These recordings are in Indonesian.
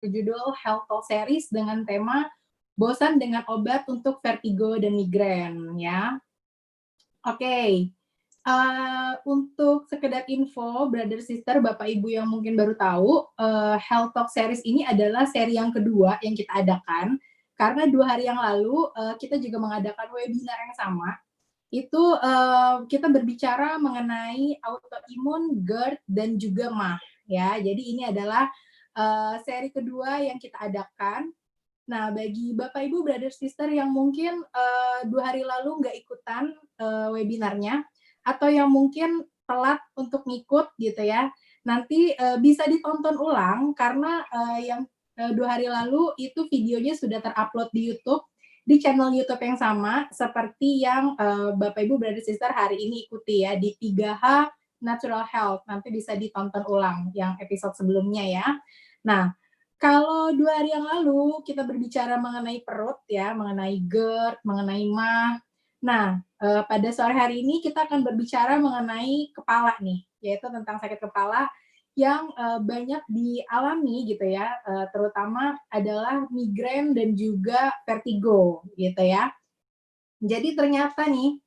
berjudul Health Talk Series dengan tema bosan dengan obat untuk vertigo dan migrain ya. Oke. Untuk sekedar info, brother sister, bapak ibu yang mungkin baru tahu, Health Talk Series ini adalah seri yang kedua yang kita adakan, karena 2 hari yang lalu, kita juga mengadakan webinar yang sama. Itu, kita berbicara mengenai autoimun, GERD, dan juga MAH, ya. Jadi ini adalah, seri kedua yang kita adakan. Nah, bagi Bapak, Ibu, brother, sister yang mungkin 2 hari lalu nggak ikutan webinarnya, atau yang mungkin telat untuk ngikut gitu ya, nanti bisa ditonton ulang karena yang 2 hari lalu itu videonya sudah terupload di YouTube, di channel YouTube yang sama seperti yang Bapak, Ibu, brother, sister hari ini ikuti ya, di 3H Natural Health. Nanti bisa ditonton ulang yang episode sebelumnya ya. Nah, kalau 2 hari yang lalu kita berbicara mengenai perut ya, mengenai GERD, mengenai MAH. Nah, pada sore hari ini kita akan berbicara mengenai kepala nih, yaitu tentang sakit kepala yang banyak dialami gitu ya, terutama adalah migrain dan juga vertigo gitu ya. Jadi ternyata nih,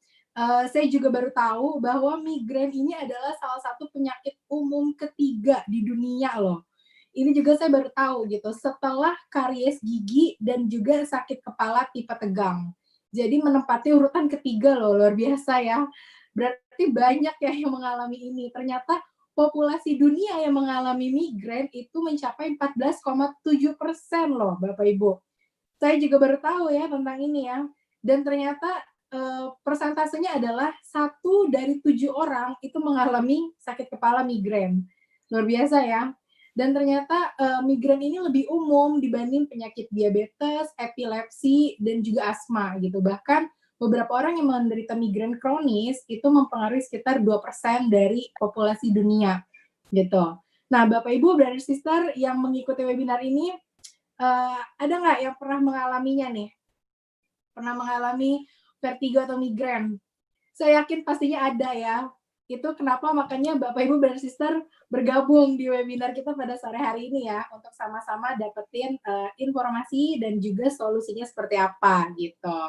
saya juga baru tahu bahwa migrain ini adalah salah satu penyakit umum ketiga di dunia loh. Ini juga saya baru tahu gitu, setelah karies gigi dan juga sakit kepala tipe tegang. Jadi menempati urutan ketiga loh, luar biasa ya. Berarti banyak ya yang mengalami ini. Ternyata populasi dunia yang mengalami migrain itu mencapai 14,7% loh, Bapak Ibu. Saya juga baru tahu ya tentang ini ya. Dan ternyata persentasenya adalah 1 dari 7 orang itu mengalami sakit kepala migrain. Luar biasa ya. Dan ternyata migrain ini lebih umum dibanding penyakit diabetes, epilepsi, dan juga asma gitu. Bahkan beberapa orang yang menderita migrain kronis itu mempengaruhi sekitar 2% dari populasi dunia gitu. Nah, Bapak Ibu, brother sister yang mengikuti webinar ini, ada nggak yang pernah mengalaminya nih? Pernah mengalami vertigo atau migrain? Saya yakin pastinya ada ya. Itu kenapa makanya Bapak Ibu dan Sister bergabung di webinar kita pada sore hari ini ya, untuk sama-sama dapetin informasi dan juga solusinya seperti apa gitu.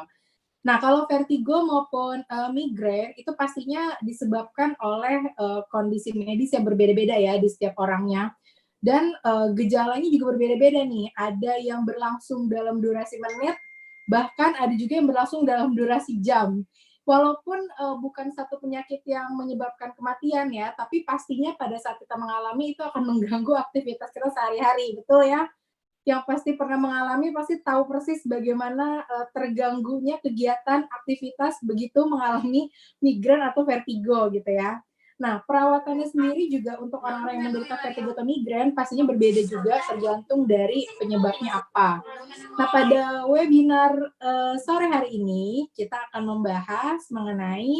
Nah, kalau vertigo maupun migrain itu pastinya disebabkan oleh kondisi medis yang berbeda-beda ya di setiap orangnya. Dan gejalanya juga berbeda-beda nih. Ada yang berlangsung dalam durasi menit, bahkan ada juga yang berlangsung dalam durasi jam. Walaupun bukan satu penyakit yang menyebabkan kematian ya, tapi pastinya pada saat kita mengalami itu akan mengganggu aktivitas kita sehari-hari, betul ya? Yang pasti pernah mengalami pasti tahu persis bagaimana terganggunya kegiatan aktivitas begitu mengalami migrain atau vertigo gitu ya. Nah, perawatannya sendiri juga untuk orang-orang yang menderita vertigo atau migrain pastinya berbeda juga tergantung dari penyebabnya apa. Nah, pada webinar sore hari ini kita akan membahas mengenai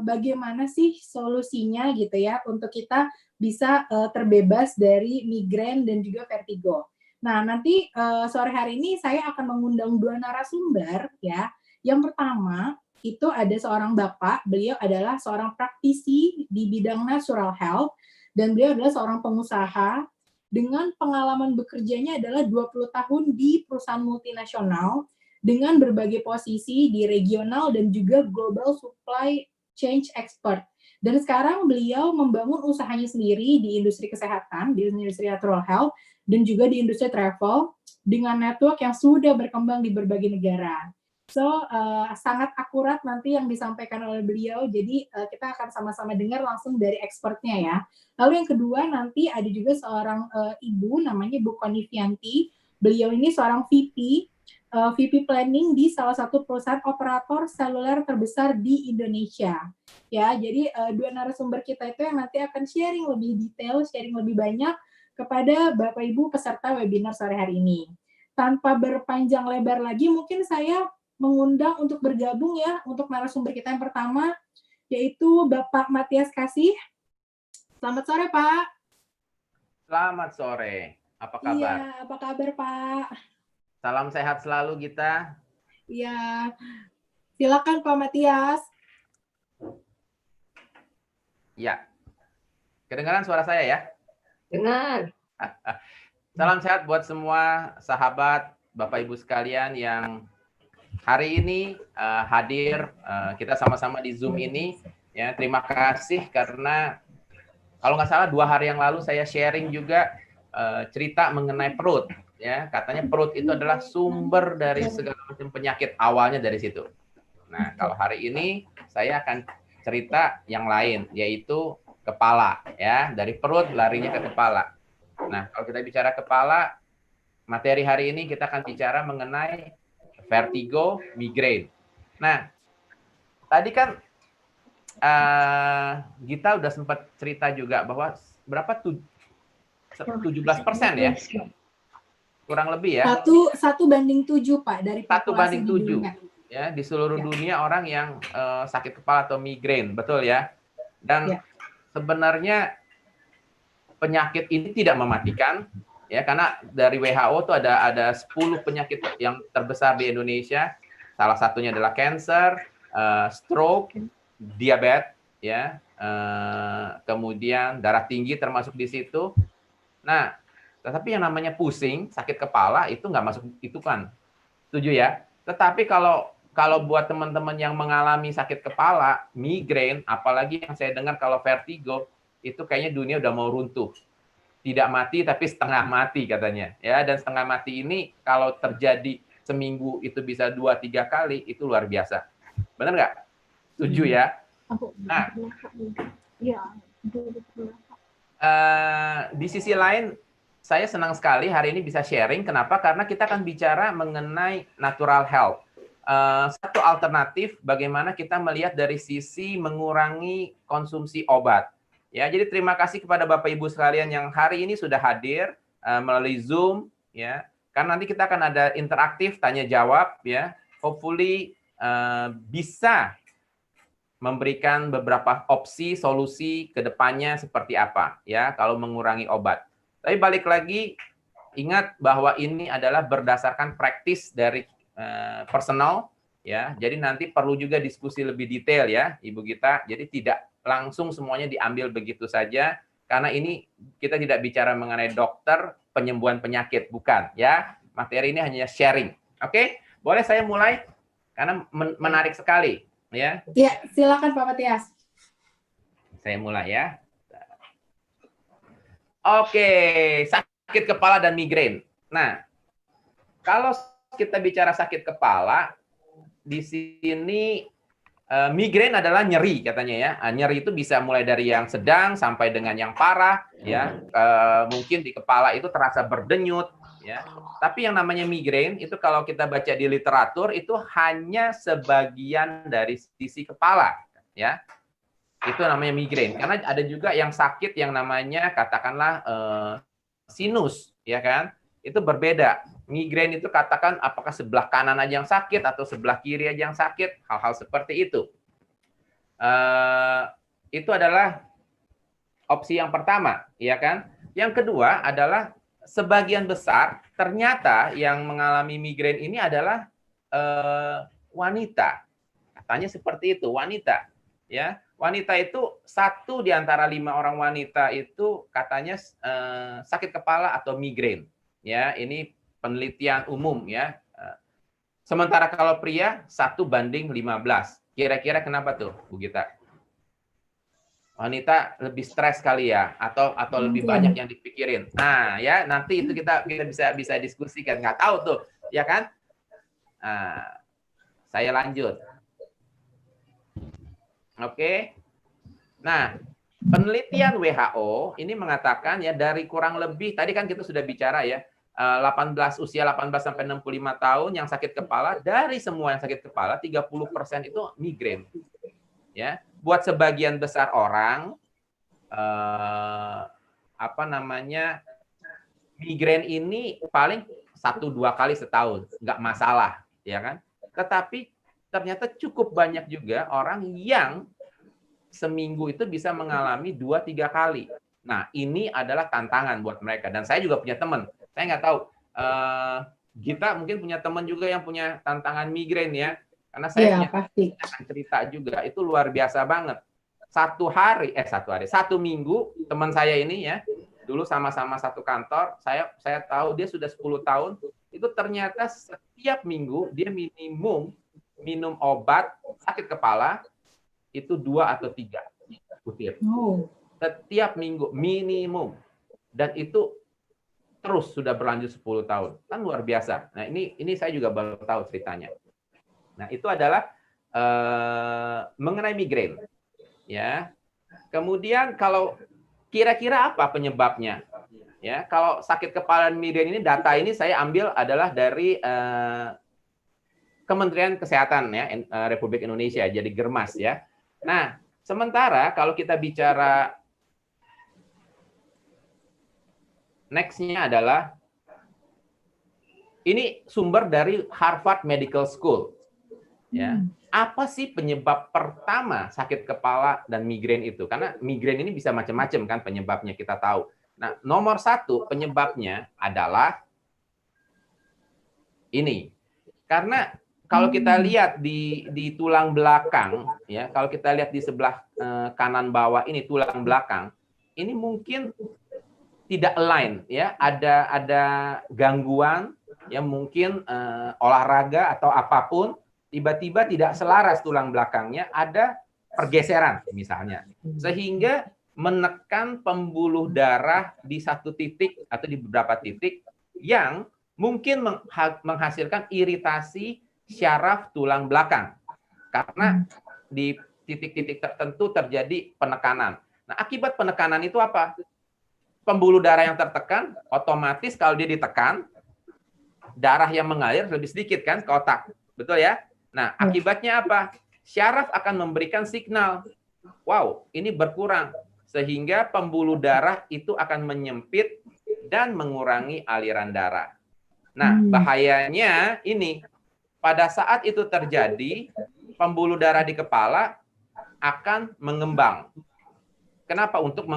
bagaimana sih solusinya gitu ya untuk kita bisa terbebas dari migrain dan juga vertigo. Nah, nanti sore hari ini saya akan mengundang 2 narasumber ya. Yang pertama itu ada seorang bapak, beliau adalah seorang praktisi di bidang natural health dan beliau adalah seorang pengusaha dengan pengalaman bekerjanya adalah 20 tahun di perusahaan multinasional dengan berbagai posisi di regional dan juga global supply chain expert. Dan sekarang beliau membangun usahanya sendiri di industri kesehatan, di industri natural health, dan juga di industri travel dengan network yang sudah berkembang di berbagai negara. So, sangat akurat nanti yang disampaikan oleh beliau, jadi kita akan sama-sama dengar langsung dari expertnya ya. Lalu yang kedua nanti ada juga seorang ibu namanya Bu Konivianti. Beliau ini seorang VP Planning di salah satu perusahaan operator seluler terbesar di Indonesia. Ya, jadi 2 narasumber kita itu yang nanti akan sharing lebih detail, sharing lebih banyak kepada Bapak Ibu peserta webinar sore hari ini. Tanpa berpanjang lebar lagi, mungkin saya mengundang untuk bergabung ya untuk narasumber kita yang pertama, yaitu Bapak Matias Kasih. Selamat sore, Pak. Selamat sore. Apa kabar? Iya, apa kabar, Pak? Salam sehat selalu, Gita. Iya. Silakan, Pak Matias. Ya. Kedengaran suara saya ya? Dengar. Salam sehat buat semua sahabat, Bapak Ibu sekalian yang hari ini hadir. Kita sama-sama di Zoom ini. Ya, terima kasih karena kalau nggak salah 2 hari yang lalu saya sharing juga cerita mengenai perut. Ya, katanya perut itu adalah sumber dari segala macam penyakit, awalnya dari situ. Nah, kalau hari ini saya akan cerita yang lain, yaitu kepala. Ya, dari perut larinya ke kepala. Nah, kalau kita bicara kepala, materi hari ini kita akan bicara mengenai vertigo, migrain. Nah, tadi kan Gita udah sempat cerita juga bahwa berapa 17% ya, kurang lebih ya. 1:7 Pak dari populasi di 1:7 dunia. ya, di seluruh Ya. dunia orang yang sakit kepala atau migrain, betul ya. Dan Ya. sebenarnya penyakit ini tidak mematikan ya, karena dari WHO tuh ada 10 penyakit yang terbesar di Indonesia. Salah satunya adalah cancer, stroke, diabetes ya, kemudian darah tinggi termasuk di situ. Nah, tetapi yang namanya pusing, sakit kepala itu nggak masuk itu kan. Setuju ya? Tetapi kalau buat teman-teman yang mengalami sakit kepala, migrain, apalagi yang saya dengar kalau vertigo, itu kayaknya dunia udah mau runtuh. Tidak mati tapi setengah mati katanya. Ya, dan setengah mati ini kalau terjadi seminggu itu bisa 2-3 kali, itu luar biasa. Benar nggak? Setuju ya? Nah, di sisi lain, saya senang sekali hari ini bisa sharing. Kenapa? Karena kita akan bicara mengenai natural health. Satu alternatif bagaimana kita melihat dari sisi mengurangi konsumsi obat. Ya, jadi terima kasih kepada Bapak Ibu sekalian yang hari ini sudah hadir melalui Zoom ya. Karena nanti kita akan ada interaktif tanya jawab ya. Hopefully bisa memberikan beberapa opsi solusi ke depannya seperti apa ya kalau mengurangi obat. Tapi balik lagi ingat bahwa ini adalah berdasarkan praktis dari personal ya. Jadi nanti perlu juga diskusi lebih detail ya, Ibu Gita. Jadi tidak langsung semuanya diambil begitu saja karena ini kita tidak bicara mengenai dokter penyembuhan penyakit, bukan ya. Materi ini hanya sharing. Oke? Boleh saya mulai karena menarik sekali ya. Ya, silakan Pak Matias. Saya mulai ya. Oke, sakit kepala dan migrain. Nah, kalau kita bicara sakit kepala, di sini migrain adalah nyeri katanya ya. Nyeri itu bisa mulai dari yang sedang sampai dengan yang parah ya. Mungkin di kepala itu terasa berdenyut ya. Tapi yang namanya migrain itu kalau kita baca di literatur itu hanya sebagian dari sisi kepala ya. Itu namanya migrain. Karena ada juga yang sakit yang namanya katakanlah sinus ya kan. Itu berbeda. Migrain itu katakan apakah sebelah kanan aja yang sakit atau sebelah kiri aja yang sakit, hal-hal seperti itu. Itu adalah opsi yang pertama, ya kan? Yang kedua adalah sebagian besar ternyata yang mengalami migrain ini adalah wanita. Katanya seperti itu, wanita. Ya, wanita itu 1 di antara 5 orang wanita itu katanya sakit kepala atau migrain. Ya, ini penelitian umum ya. Sementara kalau pria 1:15. Kira-kira kenapa tuh, Bu Gita? Wanita lebih stres kali ya, atau lebih banyak yang dipikirin. Nah, ya nanti itu kita bisa diskusikan. Nggak tahu tuh, ya kan? Nah, saya lanjut. Oke. Nah, penelitian WHO ini mengatakan ya dari kurang lebih tadi kan kita sudah bicara ya 18 sampai 65 tahun yang sakit kepala, dari semua yang sakit kepala 30% itu migrain. Ya, buat sebagian besar orang migrain ini paling 1-2 kali setahun, nggak masalah, ya kan? Tetapi ternyata cukup banyak juga orang yang seminggu itu bisa mengalami 2-3 kali. Nah, ini adalah tantangan buat mereka. Dan saya juga punya teman. Saya nggak tahu, Gita mungkin punya teman juga yang punya tantangan migrain ya. Karena saya punya cerita juga, itu luar biasa banget. Satu minggu, teman saya ini ya, dulu sama-sama satu kantor, saya tahu dia sudah 10 tahun, itu ternyata setiap minggu dia minimum minum obat sakit kepala itu 2 atau 3 butir. Setiap minggu minimum. Dan itu terus sudah berlanjut 10 tahun. Kan luar biasa. Nah, ini saya juga baru tahu ceritanya. Nah, itu adalah mengenai migrain. Ya. Kemudian kalau kira-kira apa penyebabnya? Ya, kalau sakit kepala dan migrain ini, data ini saya ambil adalah dari Kementerian Kesehatan ya Republik Indonesia, jadi Germas ya. Nah, sementara kalau kita bicara next-nya adalah ini sumber dari Harvard Medical School. Ya. Apa sih penyebab pertama sakit kepala dan migrain itu? Karena migrain ini bisa macam-macam kan penyebabnya, kita tahu. Nah, nomor 1 penyebabnya adalah ini. Karena kalau kita lihat di tulang belakang, ya, kalau kita lihat di sebelah kanan bawah ini tulang belakang, ini mungkin tidak align, ya, ada gangguan, ya, mungkin olahraga atau apapun, tiba-tiba tidak selaras tulang belakangnya, ada pergeseran misalnya, sehingga menekan pembuluh darah di satu titik atau di beberapa titik yang mungkin menghasilkan iritasi syaraf tulang belakang karena di titik-titik tertentu terjadi penekanan. Nah, akibat penekanan itu apa? Pembuluh darah yang tertekan, otomatis kalau dia ditekan, darah yang mengalir lebih sedikit kan ke otak, betul ya? Nah, akibatnya apa? Syaraf akan memberikan signal, wow, ini berkurang, sehingga pembuluh darah itu akan menyempit dan mengurangi aliran darah. Nah, bahayanya ini, pada saat itu terjadi, pembuluh darah di kepala akan mengembang. Kenapa? Untuk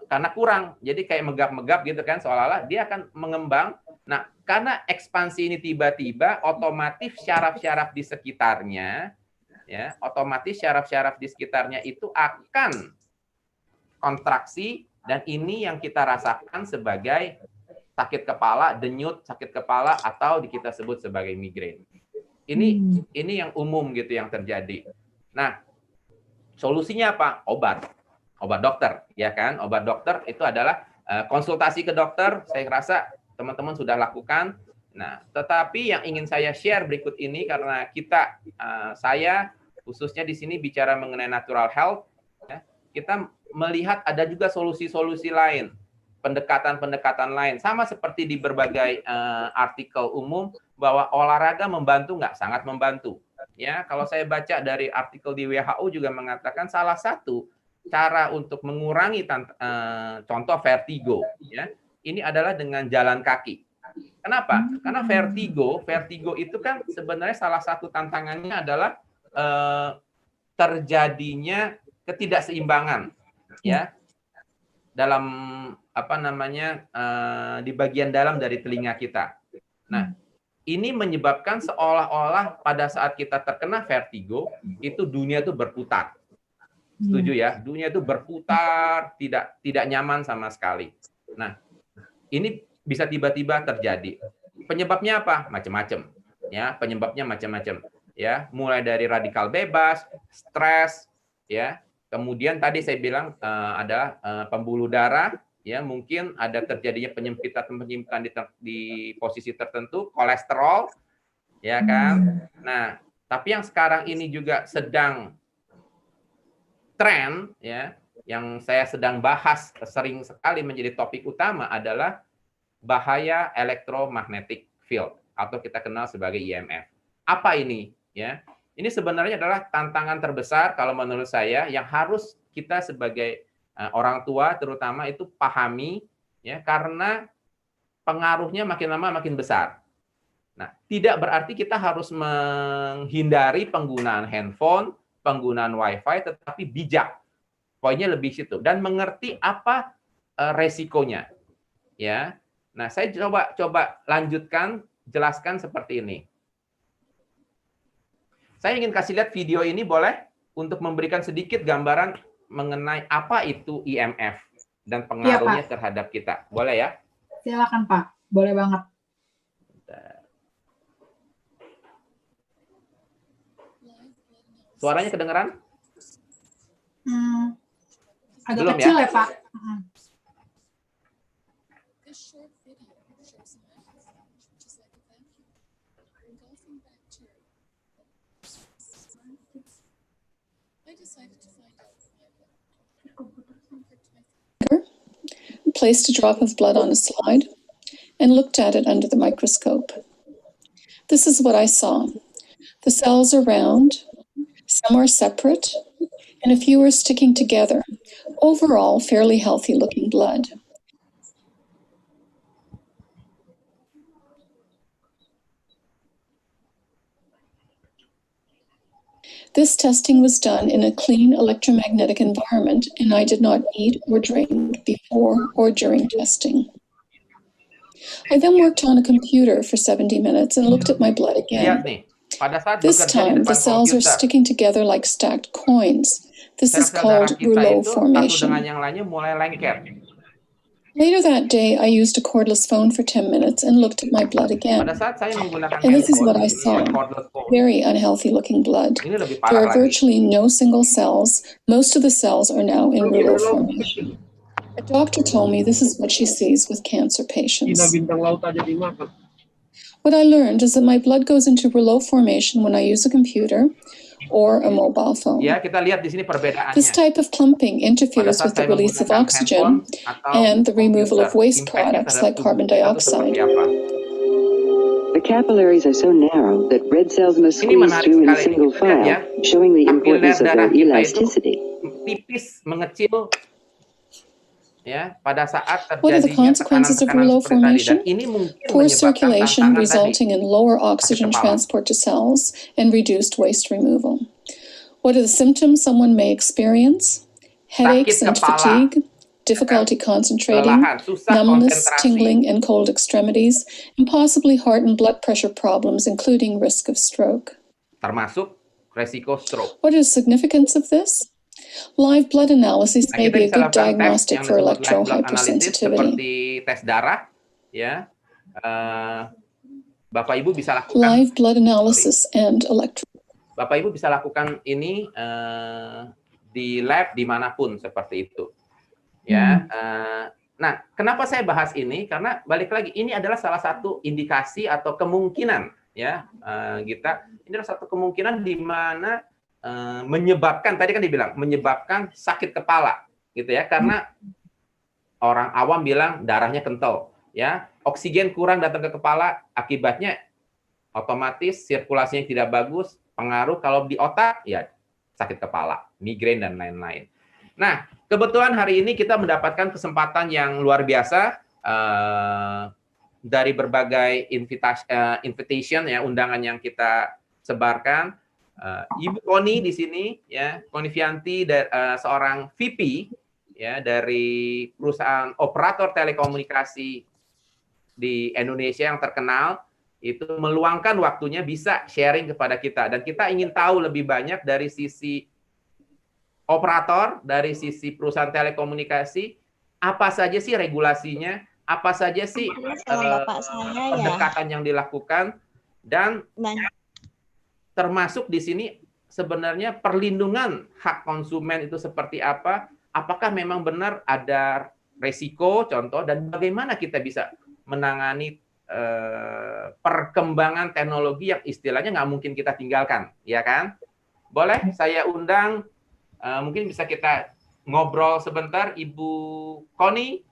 karena kurang, jadi kayak megap-megap gitu kan, seolah-olah dia akan mengembang. Nah, karena ekspansi ini tiba-tiba, otomatis syaraf-syaraf di sekitarnya, ya, otomatis syaraf-syaraf di sekitarnya itu akan kontraksi, dan ini yang kita rasakan sebagai sakit kepala, denyut, sakit kepala, atau kita sebut sebagai migrain. Ini yang umum gitu yang terjadi. Nah, solusinya apa? Obat dokter, ya kan? Obat dokter itu adalah konsultasi ke dokter. Saya rasa teman-teman sudah lakukan. Nah, tetapi yang ingin saya share berikut ini, karena saya khususnya di sini bicara mengenai natural health, ya, kita melihat ada juga solusi-solusi lain, pendekatan-pendekatan lain, sama seperti di berbagai artikel umum bahwa olahraga membantu nggak? Sangat membantu. Ya, kalau saya baca dari artikel di WHO juga mengatakan salah satu cara untuk mengurangi contoh vertigo, ya, ini adalah dengan jalan kaki. Kenapa? Karena vertigo itu kan sebenarnya salah satu tantangannya adalah terjadinya ketidakseimbangan, ya, dalam di bagian dalam dari telinga kita. Nah, ini menyebabkan seolah-olah pada saat kita terkena vertigo, itu dunia itu berputar. Setuju ya? Dunia itu berputar, tidak nyaman sama sekali. Nah, ini bisa tiba-tiba terjadi. Penyebabnya apa? Macam-macam. Ya, penyebabnya macam-macam. Ya, mulai dari radikal bebas, stres, ya. Kemudian tadi saya bilang ada pembuluh darah, ya, mungkin ada terjadinya penyempitan di posisi tertentu, kolesterol, ya kan. Nah, tapi yang sekarang ini juga sedang tren, ya, yang saya sedang bahas sering sekali menjadi topik utama adalah bahaya electromagnetic field atau kita kenal sebagai EMF. Apa ini? Ya, ini sebenarnya adalah tantangan terbesar kalau menurut saya yang harus kita sebagai orang tua terutama itu pahami, ya, karena pengaruhnya makin lama makin besar. Nah, tidak berarti kita harus menghindari penggunaan handphone, penggunaan WiFi, tetapi bijak. Poinnya lebih situ dan mengerti apa resikonya. Ya. Nah, saya coba lanjutkan, jelaskan seperti ini. Saya ingin kasih lihat video ini boleh untuk memberikan sedikit gambaran mengenai apa itu EMF. dan Iya, pengaruhnya Pak. terhadap kita. Boleh ya? Silakan, Pak. Boleh banget. Suaranya kedengeran? Agak Belum kecil ya? ya, Pak. Placed a drop of blood on a slide, and looked at it under the microscope. This is what I saw. The cells are round, some are separate, and a few are sticking together. Overall, fairly healthy looking blood. This testing was done in a clean electromagnetic environment, and I did not eat or drink before or during testing. I then worked on a computer for 70 minutes and looked at my blood Lihat again. nih, pada saat This bekerja di time, the depan cells are komputer, sticking together like stacked coins. This is sel-sel darah called kita rouleau itu satu dengan formation. yang lainnya mulai lengket. Later that day, I used a cordless phone for 10 minutes and looked at my blood Pada again. saat saya menggunakan And this is handphone, what I ini saw. ya, cordless phone, Very unhealthy looking blood. ini lebih There parah are lagi. virtually no single cells. Most of the cells are now in rouleau formation. A doctor told me this is what she sees with cancer patients. What I learned is that my blood goes into rouleau formation when I use a computer or a mobile phone. Ya, kita lihat di sini This perbedaannya. type of clumping Pada interferes saat with the saya release of menggunakan oxygen handphone atau and the removal of komputer, waste impact-nya products terhadap like tubuh carbon kita itu dioxide. seperti apa? The capillaries are so narrow that red cells must Ini squeeze menarik through in a sekali. single Kita lihat ya, file, showing the kapiler importance of darah their kita itu elasticity. tipis, mengecil, ya, pada saat What are the terjadinya consequences of tekanan-tekanan rouleau seperti tadi. Dan formation? ini mungkin Poor menyebabkan circulation tantangan tadi. resulting in lower oxygen kepala. transport to cells and reduced waste removal. What are the symptoms someone may experience? Headaches and kepala. fatigue, difficulty concentrating, Kelelahan, susah numbness, konsentrasi. tingling, and cold extremities, and possibly heart and blood pressure problems, including risk of stroke. Termasuk resiko stroke. What is the significance of this? Live blood analysis Nah, may kita be a bisa good lakukan tes diagnostic yang for disebut live blood analysis electrohypersensitivity. seperti tes darah, ya. Bapak Ibu bisa lakukan Live blood analysis and electro. Bapak Ibu bisa lakukan ini di lab dimanapun seperti itu, ya. Nah, kenapa saya bahas ini? Karena balik lagi, ini adalah salah satu indikasi atau kemungkinan, ya, kita. Ini adalah satu kemungkinan di mana menyebabkan, tadi kan dibilang menyebabkan sakit kepala, gitu ya, karena orang awam bilang darahnya kental, ya, oksigen kurang datang ke kepala, akibatnya otomatis sirkulasinya tidak bagus, pengaruh kalau di otak, ya sakit kepala, migrain dan lain-lain. Nah, kebetulan hari ini kita mendapatkan kesempatan yang luar biasa dari berbagai invitation, ya, undangan yang kita sebarkan. Ibu Koni di sini, ya, Koni Vianti, seorang VP, ya, dari perusahaan operator telekomunikasi di Indonesia yang terkenal, itu meluangkan waktunya bisa sharing kepada kita, dan kita ingin tahu lebih banyak dari sisi operator, dari sisi perusahaan telekomunikasi, apa saja sih regulasinya, apa saja sih pendekatan yang dilakukan, dan termasuk di sini sebenarnya perlindungan hak konsumen itu seperti apa, apakah memang benar ada resiko, contoh, dan bagaimana kita bisa menangani perkembangan teknologi yang istilahnya nggak mungkin kita tinggalkan, ya kan? Boleh saya undang, mungkin bisa kita ngobrol sebentar, Ibu Koni?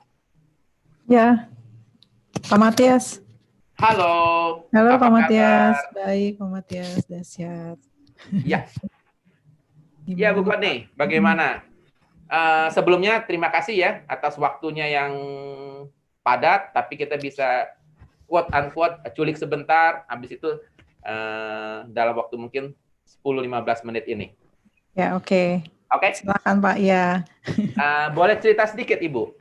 Ya, Pak Matias. Halo. Halo Apa Pak Matias, kabar? baik Pak Matias, dahsyat. Ya. Ya Bu Koni, bagaimana? Sebelumnya terima kasih ya atas waktunya yang padat, tapi kita bisa quote unquote culik sebentar, habis itu dalam waktu mungkin 10-15 menit ini. Ya, oke. Oke. Silakan Pak, ya. Boleh cerita sedikit Ibu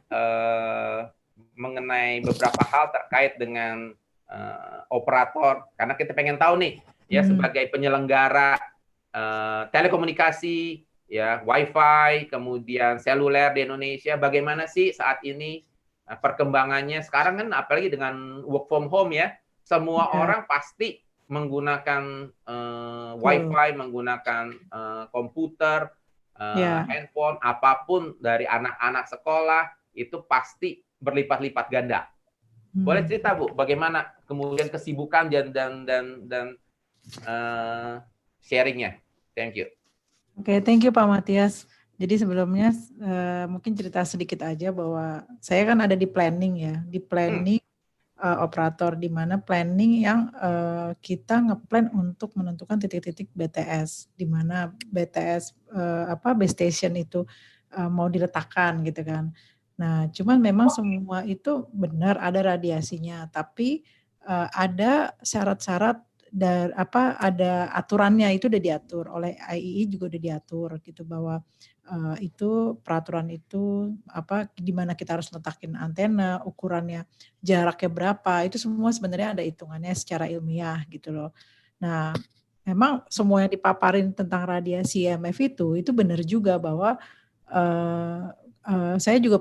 mengenai beberapa hal terkait dengan operator, karena kita pengen tahu nih, ya, sebagai penyelenggara telekomunikasi, ya WiFi, kemudian seluler di Indonesia. Bagaimana sih saat ini perkembangannya? Sekarang kan apalagi dengan work from home ya, semua Ya, orang pasti menggunakan betul. WiFi, menggunakan komputer, Ya. handphone, apapun dari anak-anak sekolah itu pasti berlipat-lipat ganda. Boleh cerita Bu, bagaimana kemudian kesibukan dan sharingnya? Thank you. Oke, thank you Pak Matias. Jadi sebelumnya mungkin cerita sedikit aja bahwa saya kan ada di planning ya, di planning operator, di mana planning yang kita ngeplan untuk menentukan titik-titik BTS, di mana BTS base station itu mau diletakkan gitu kan. Nah, cuman memang semua itu benar ada radiasinya, tapi ada syarat-syarat ada aturannya, itu udah diatur oleh IEE, juga udah diatur gitu bahwa itu peraturan itu di mana kita harus letakin antena, ukurannya, jaraknya berapa, itu semua sebenarnya ada hitungannya secara ilmiah gitu loh. Nah, memang semua yang dipaparin tentang radiasi EMF itu benar juga bahwa saya juga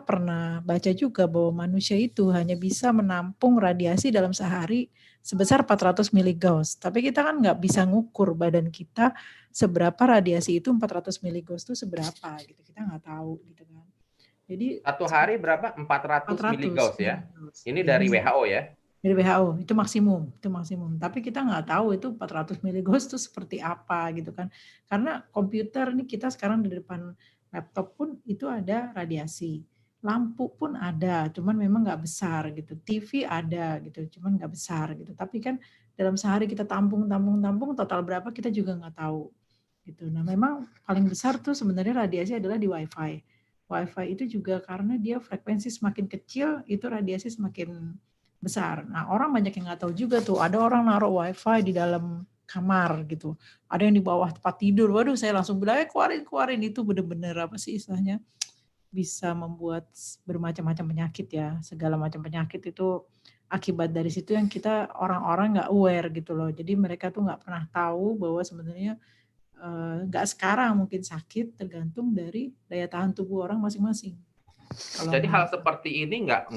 pernah baca juga bahwa manusia itu hanya bisa menampung radiasi dalam sehari sebesar 400 miligauss. Tapi kita kan nggak bisa ngukur badan kita seberapa radiasi itu 400 miligauss itu seberapa gitu. Kita nggak tahu gitu kan. Jadi Satu hari berapa? 400 miligauss ya? Ini dari WHO ya? Dari WHO, itu maksimum. Tapi kita nggak tahu itu 400 miligauss itu seperti apa gitu kan. Karena komputer ini kita sekarang di depan laptop pun itu ada radiasi. Lampu pun ada, cuman memang nggak besar gitu. TV ada gitu, cuman nggak besar gitu. Tapi kan dalam sehari kita tampung, total berapa kita juga nggak tahu gitu. Nah, memang paling besar tuh sebenarnya radiasi adalah di WiFi. WiFi itu juga karena dia frekuensi semakin kecil, itu radiasi semakin besar. Nah, orang banyak yang nggak tahu juga tuh. Ada orang naruh WiFi di dalam kamar gitu. Ada yang di bawah tempat tidur. Waduh, saya langsung bilang, keluarin itu bener-bener apa sih istilahnya, bisa membuat bermacam-macam penyakit ya. Segala macam penyakit itu akibat dari situ yang kita orang-orang nggak aware gitu loh. Jadi mereka tuh nggak pernah tahu bahwa sebenarnya nggak sekarang mungkin sakit, tergantung dari daya tahan tubuh orang masing-masing. Jadi hal seperti ini nggak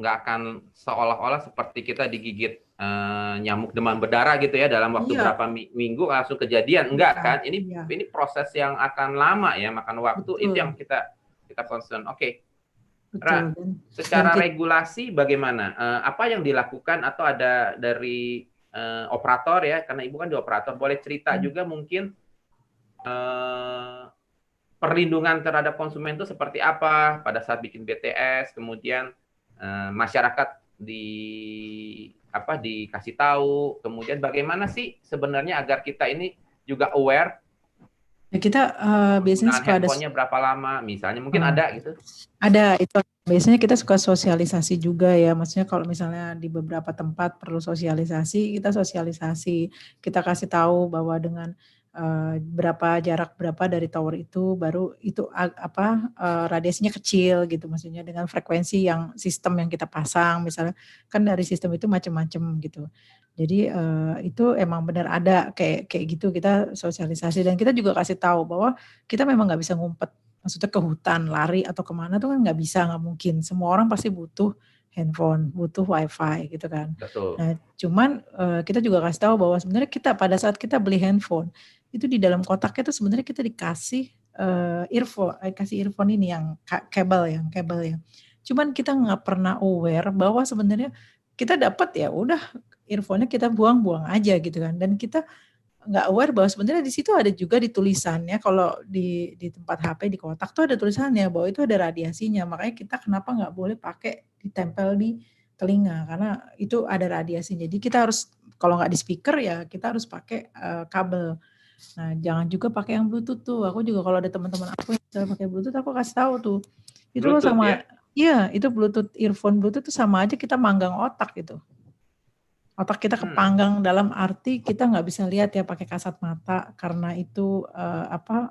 akan seolah-olah seperti kita digigit nyamuk demam berdarah gitu ya dalam waktu berapa minggu langsung kejadian, enggak kan? Ini proses yang akan lama ya, makan waktu. Betul. Itu yang kita concern. Oke. Ra, secara regulasi bagaimana? Apa yang dilakukan atau ada dari operator ya? Karena Ibu kan di operator, boleh cerita juga mungkin perlindungan terhadap konsumen itu seperti apa pada saat bikin BTS, kemudian masyarakat dikasih tahu, kemudian bagaimana sih sebenarnya agar kita ini juga aware. Ya, kita biasanya suka ada handphonenya berapa lama, misalnya mungkin ada gitu. Ada, itu biasanya kita suka sosialisasi juga ya, maksudnya kalau misalnya di beberapa tempat perlu sosialisasi, kita sosialisasi, kita kasih tahu bahwa dengan jarak berapa dari tower itu baru itu radiasinya kecil gitu, maksudnya dengan frekuensi yang sistem yang kita pasang, misalnya kan dari sistem itu macam-macam gitu. Jadi itu emang benar ada kayak gitu, kita sosialisasi dan kita juga kasih tahu bahwa kita memang nggak bisa ngumpet, maksudnya ke hutan, lari atau kemana tuh kan nggak bisa, nggak mungkin. Semua orang pasti butuh handphone, butuh WiFi gitu kan. Betul. Nah, cuman kita juga kasih tahu bahwa sebenarnya kita pada saat kita beli handphone itu di dalam kotaknya tuh sebenarnya kita dikasih earphone ini yang kabel ya. Cuman kita nggak pernah aware bahwa sebenarnya kita dapat ya udah earphone-nya kita buang-buang aja gitu kan, dan kita nggak aware bahwa sebenarnya di situ ada juga di tulisannya, kalau di tempat HP di kotak tuh ada tulisannya bahwa itu ada radiasinya, makanya kita kenapa nggak boleh pakai ditempel di telinga karena itu ada radiasinya. Jadi kita harus kalau nggak di speaker ya kita harus pakai kabel. Nah, jangan juga pakai yang Bluetooth tuh. Aku juga kalau ada teman-teman aku yang pakai Bluetooth aku kasih tahu tuh. Itu Bluetooth, loh sama ya? Iya, itu Bluetooth, earphone Bluetooth itu sama aja kita manggang otak gitu. Otak kita kepanggang dalam arti kita nggak bisa lihat ya pakai kasat mata, karena itu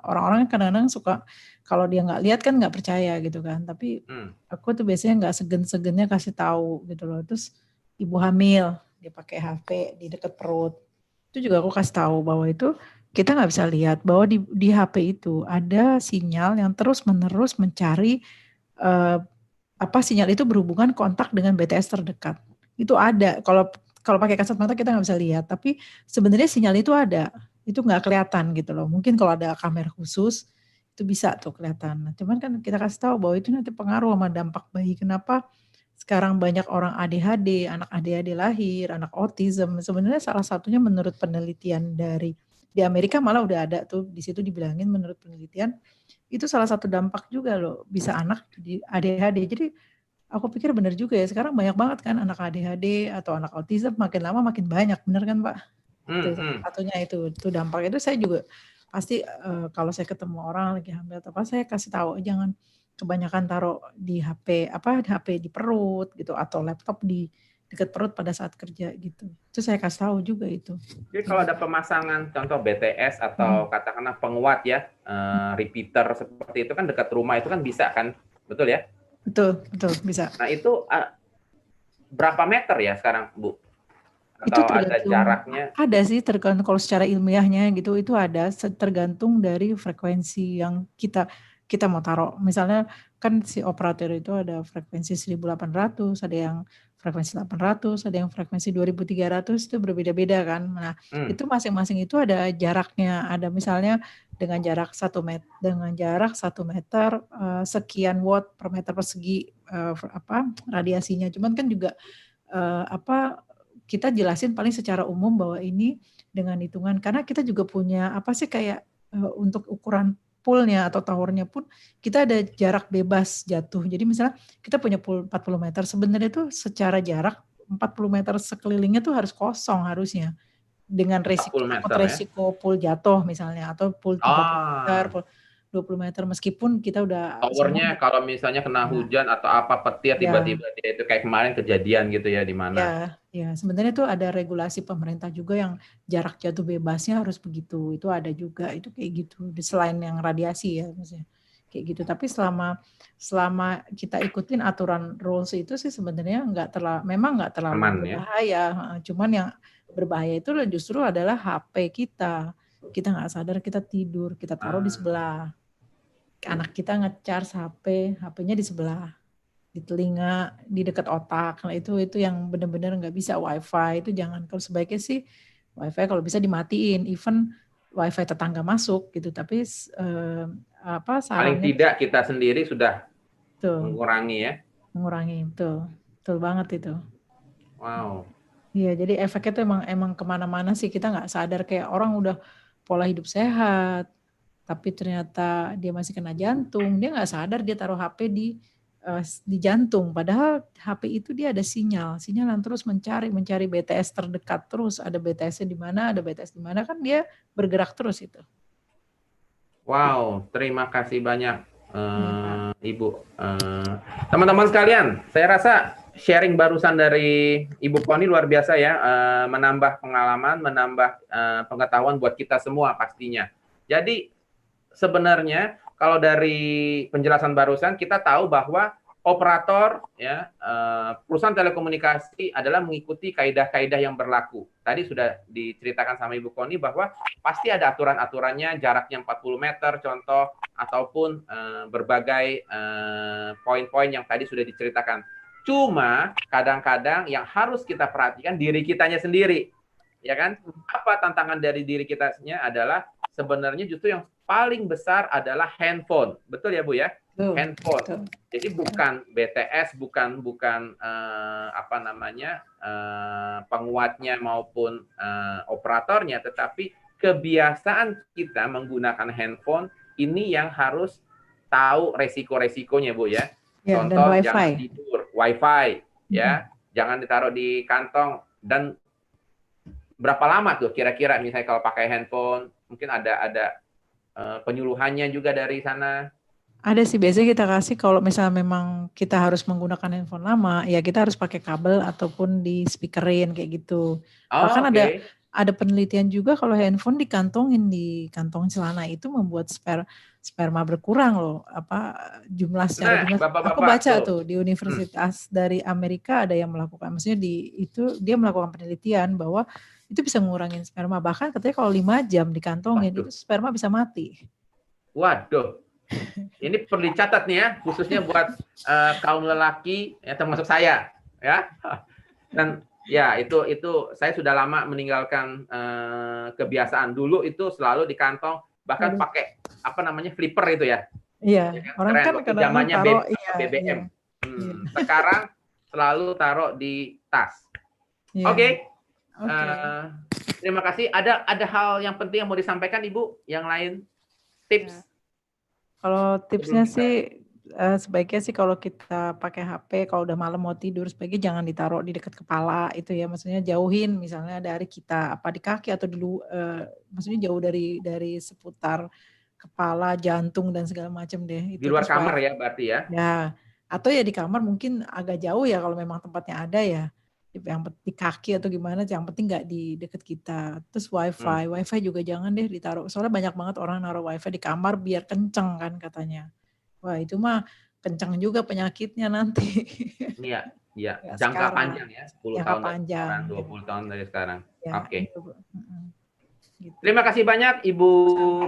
orang-orang kadang-kadang suka kalau dia nggak lihat kan nggak percaya gitu kan. Tapi aku tuh biasanya nggak segan-segannya kasih tahu gitu loh. Terus ibu hamil dia pakai HP di dekat perut, itu juga aku kasih tahu bahwa itu kita nggak bisa lihat bahwa di HP itu ada sinyal yang terus-menerus mencari sinyal itu berhubungan kontak dengan BTS terdekat. Itu ada. Kalau pakai kasat mata kita nggak bisa lihat, tapi sebenarnya sinyal itu ada. Itu nggak kelihatan gitu loh. Mungkin kalau ada kamera khusus itu bisa tuh kelihatan. Nah, cuman kan kita kasih tahu bahwa itu nanti pengaruh sama dampak bayi. Kenapa sekarang banyak orang ADHD, anak ADHD lahir, anak autism. Sebenarnya salah satunya menurut penelitian di Amerika malah udah ada tuh, di situ dibilangin menurut penelitian itu salah satu dampak juga loh, bisa anak jadi ADHD. Jadi aku pikir benar juga ya, sekarang banyak banget kan anak ADHD atau anak autism, makin lama makin banyak, benar kan Pak? Itu satunya itu dampak itu saya juga pasti kalau saya ketemu orang lagi hamil atau apa, saya kasih tahu jangan kebanyakan taruh di HP di perut gitu atau laptop di dekat perut pada saat kerja gitu. Itu saya kasih tahu juga itu. Jadi kalau ada pemasangan contoh BTS atau katakanlah penguat ya, repeater seperti itu kan dekat rumah itu kan bisa kan, betul ya? Betul bisa. Nah itu berapa meter ya sekarang Bu? Atau itu ada jaraknya? Ada sih, tergantung kalau secara ilmiahnya gitu, itu ada tergantung dari frekuensi yang kita mau taruh. Misalnya kan si operator itu ada frekuensi 1800, ada yang frekuensi 800, ada yang frekuensi 2300, itu berbeda-beda kan. Nah, itu masing-masing itu ada jaraknya. Ada misalnya dengan jarak 1 meter sekian watt per meter persegi radiasinya. Cuman kan juga kita jelasin paling secara umum bahwa ini dengan hitungan, karena kita juga punya kayak untuk ukuran poolnya atau towernya pun kita ada jarak bebas jatuh. Jadi misalnya kita punya pool 40 meter, sebenarnya itu secara jarak 40 meter sekelilingnya tuh harus kosong harusnya. Dengan resiko pool jatuh misalnya, atau pool 30 meter, pool 20 meter, meskipun kita udah towernya kalau misalnya kena hujan atau apa petir tiba-tiba dia itu kayak kemarin kejadian gitu ya di mana. Ya, sebenarnya itu ada regulasi pemerintah juga yang jarak jatuh bebasnya harus begitu. Itu ada juga, itu kayak gitu. Selain yang radiasi ya maksudnya. Kayak gitu. Tapi selama kita ikutin aturan rules itu sih sebenarnya memang nggak terlalu berbahaya. Cuman yang berbahaya itu justru adalah HP kita. Kita nggak sadar, kita tidur, kita taruh di sebelah. Anak kita nge-charge HP-nya di sebelah, di telinga, di dekat otak. Nah, itu yang benar-benar nggak bisa. WiFi itu jangan. Kalau sebaiknya sih WiFi kalau bisa dimatiin, even WiFi tetangga masuk gitu. Tapi paling tidak kita sendiri sudah mengurangi ya. Mengurangi, betul banget itu. Wow. Iya, jadi efeknya itu emang kemana-mana sih, kita nggak sadar, kayak orang udah pola hidup sehat, tapi ternyata dia masih kena jantung, dia nggak sadar dia taruh HP di jantung, padahal HP itu dia ada sinyal yang terus mencari BTS terdekat terus, ada BTS-nya di mana, kan dia bergerak terus itu. Wow, terima kasih banyak Ibu. Teman-teman sekalian, saya rasa sharing barusan dari Ibu Connie luar biasa ya, menambah pengalaman, menambah pengetahuan buat kita semua pastinya. Jadi sebenarnya kalau dari penjelasan barusan kita tahu bahwa operator ya perusahaan telekomunikasi adalah mengikuti kaidah-kaidah yang berlaku. Tadi sudah diceritakan sama Ibu Connie bahwa pasti ada aturan-aturannya, jaraknya 40 meter contoh, ataupun berbagai poin-poin yang tadi sudah diceritakan. Cuma kadang-kadang yang harus kita perhatikan diri kitanya sendiri. Ya kan? Apa tantangan dari diri kitanya adalah sebenarnya justru yang paling besar adalah handphone. Betul ya Bu ya? Handphone. Betul. Jadi bukan BTS, bukan penguatnya maupun operatornya, tetapi kebiasaan kita menggunakan handphone ini yang harus tahu resiko-resikonya Bu ya. Contoh jangan tidur, WiFi ya, jangan ditaruh di kantong. Dan berapa lama tuh kira-kira misalnya kalau pakai handphone, mungkin ada penyuluhannya juga dari sana? Ada sih, biasanya kita kasih kalau misalnya memang kita harus menggunakan handphone lama, ya kita harus pakai kabel ataupun di speakerin kayak gitu. Bahkan ada penelitian juga kalau handphone dikantongin di kantong celana itu membuat sperma berkurang loh, jumlah secara Nah, jumlah. Aku Bapak-bapak baca tuh. tuh di universitas dari Amerika ada yang melakukan, maksudnya dia melakukan penelitian bahwa itu bisa ngurangin sperma, bahkan katanya kalau 5 jam dikantongin Waduh. itu sperma bisa mati. Waduh. Ini perlu dicatat nih ya, khususnya buat kaum lelaki ya, termasuk saya ya. Dan ya itu saya sudah lama meninggalkan kebiasaan dulu itu selalu di kantong, bahkan Aduh. pakai apa namanya flipper itu ya. Iya, Ya kan? orang Keren kan waktu kadang-kadang zamannya taruh, BBM. iya. Sekarang selalu taruh di tas. Iya. Oke. Oke. Terima kasih. Ada hal yang penting yang mau disampaikan Ibu? Yang lain? Tips? Ya. Kalau tipsnya sih sebaiknya sih kalau kita pakai HP, kalau udah malam mau tidur sebaiknya jangan ditaruh di dekat kepala itu ya, maksudnya jauhin misalnya dari kita, apa di kaki atau maksudnya jauh dari seputar kepala, jantung dan segala macam deh. Di luar kamar ya berarti ya? Ya, atau ya di kamar mungkin agak jauh ya kalau memang tempatnya ada ya. Yang di kaki atau gimana, yang penting nggak di dekat kita. Terus wifi juga jangan deh ditaruh. Soalnya banyak banget orang naruh wifi di kamar biar kenceng kan katanya. Wah itu mah kenceng juga penyakitnya nanti. Iya. Ya, Jangka sekarang. panjang ya, 10 Jangka tahun panjang, dari sekarang, 20 tahun dari sekarang. Ya, Oke. Gitu. Terima kasih banyak Ibu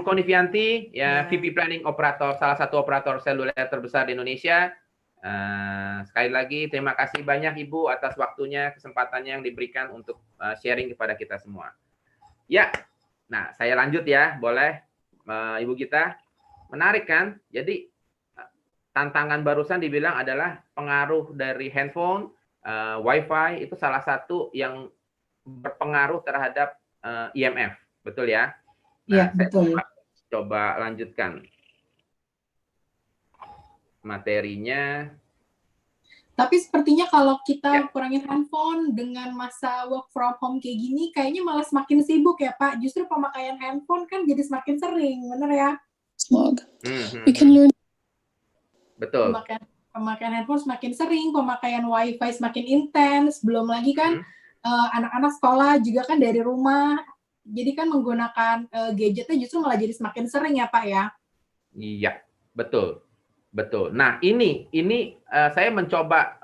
Konivianti, Ya. VP Planning Operator, salah satu operator seluler terbesar di Indonesia. Sekali lagi terima kasih banyak Ibu atas waktunya, kesempatannya yang diberikan untuk sharing kepada kita semua. Ya, nah saya lanjut ya, boleh Ibu Gita. Menarik kan? Jadi tantangan barusan dibilang adalah pengaruh dari handphone, wifi itu salah satu yang berpengaruh terhadap IMF, betul ya? Iya, Nah, betul. saya coba lanjutkan materinya. Tapi sepertinya kalau kita kurangin handphone dengan masa work from home kayak gini, kayaknya malah semakin sibuk ya Pak. Justru pemakaian handphone kan jadi semakin sering, bener ya? Smog. We can learn. Betul. Pemakaian handphone semakin sering, pemakaian wifi semakin intens, belum lagi kan anak-anak sekolah juga kan dari rumah, jadi kan menggunakan gadgetnya justru malah jadi semakin sering ya Pak ya? Iya, betul. Betul. Nah, ini saya mencoba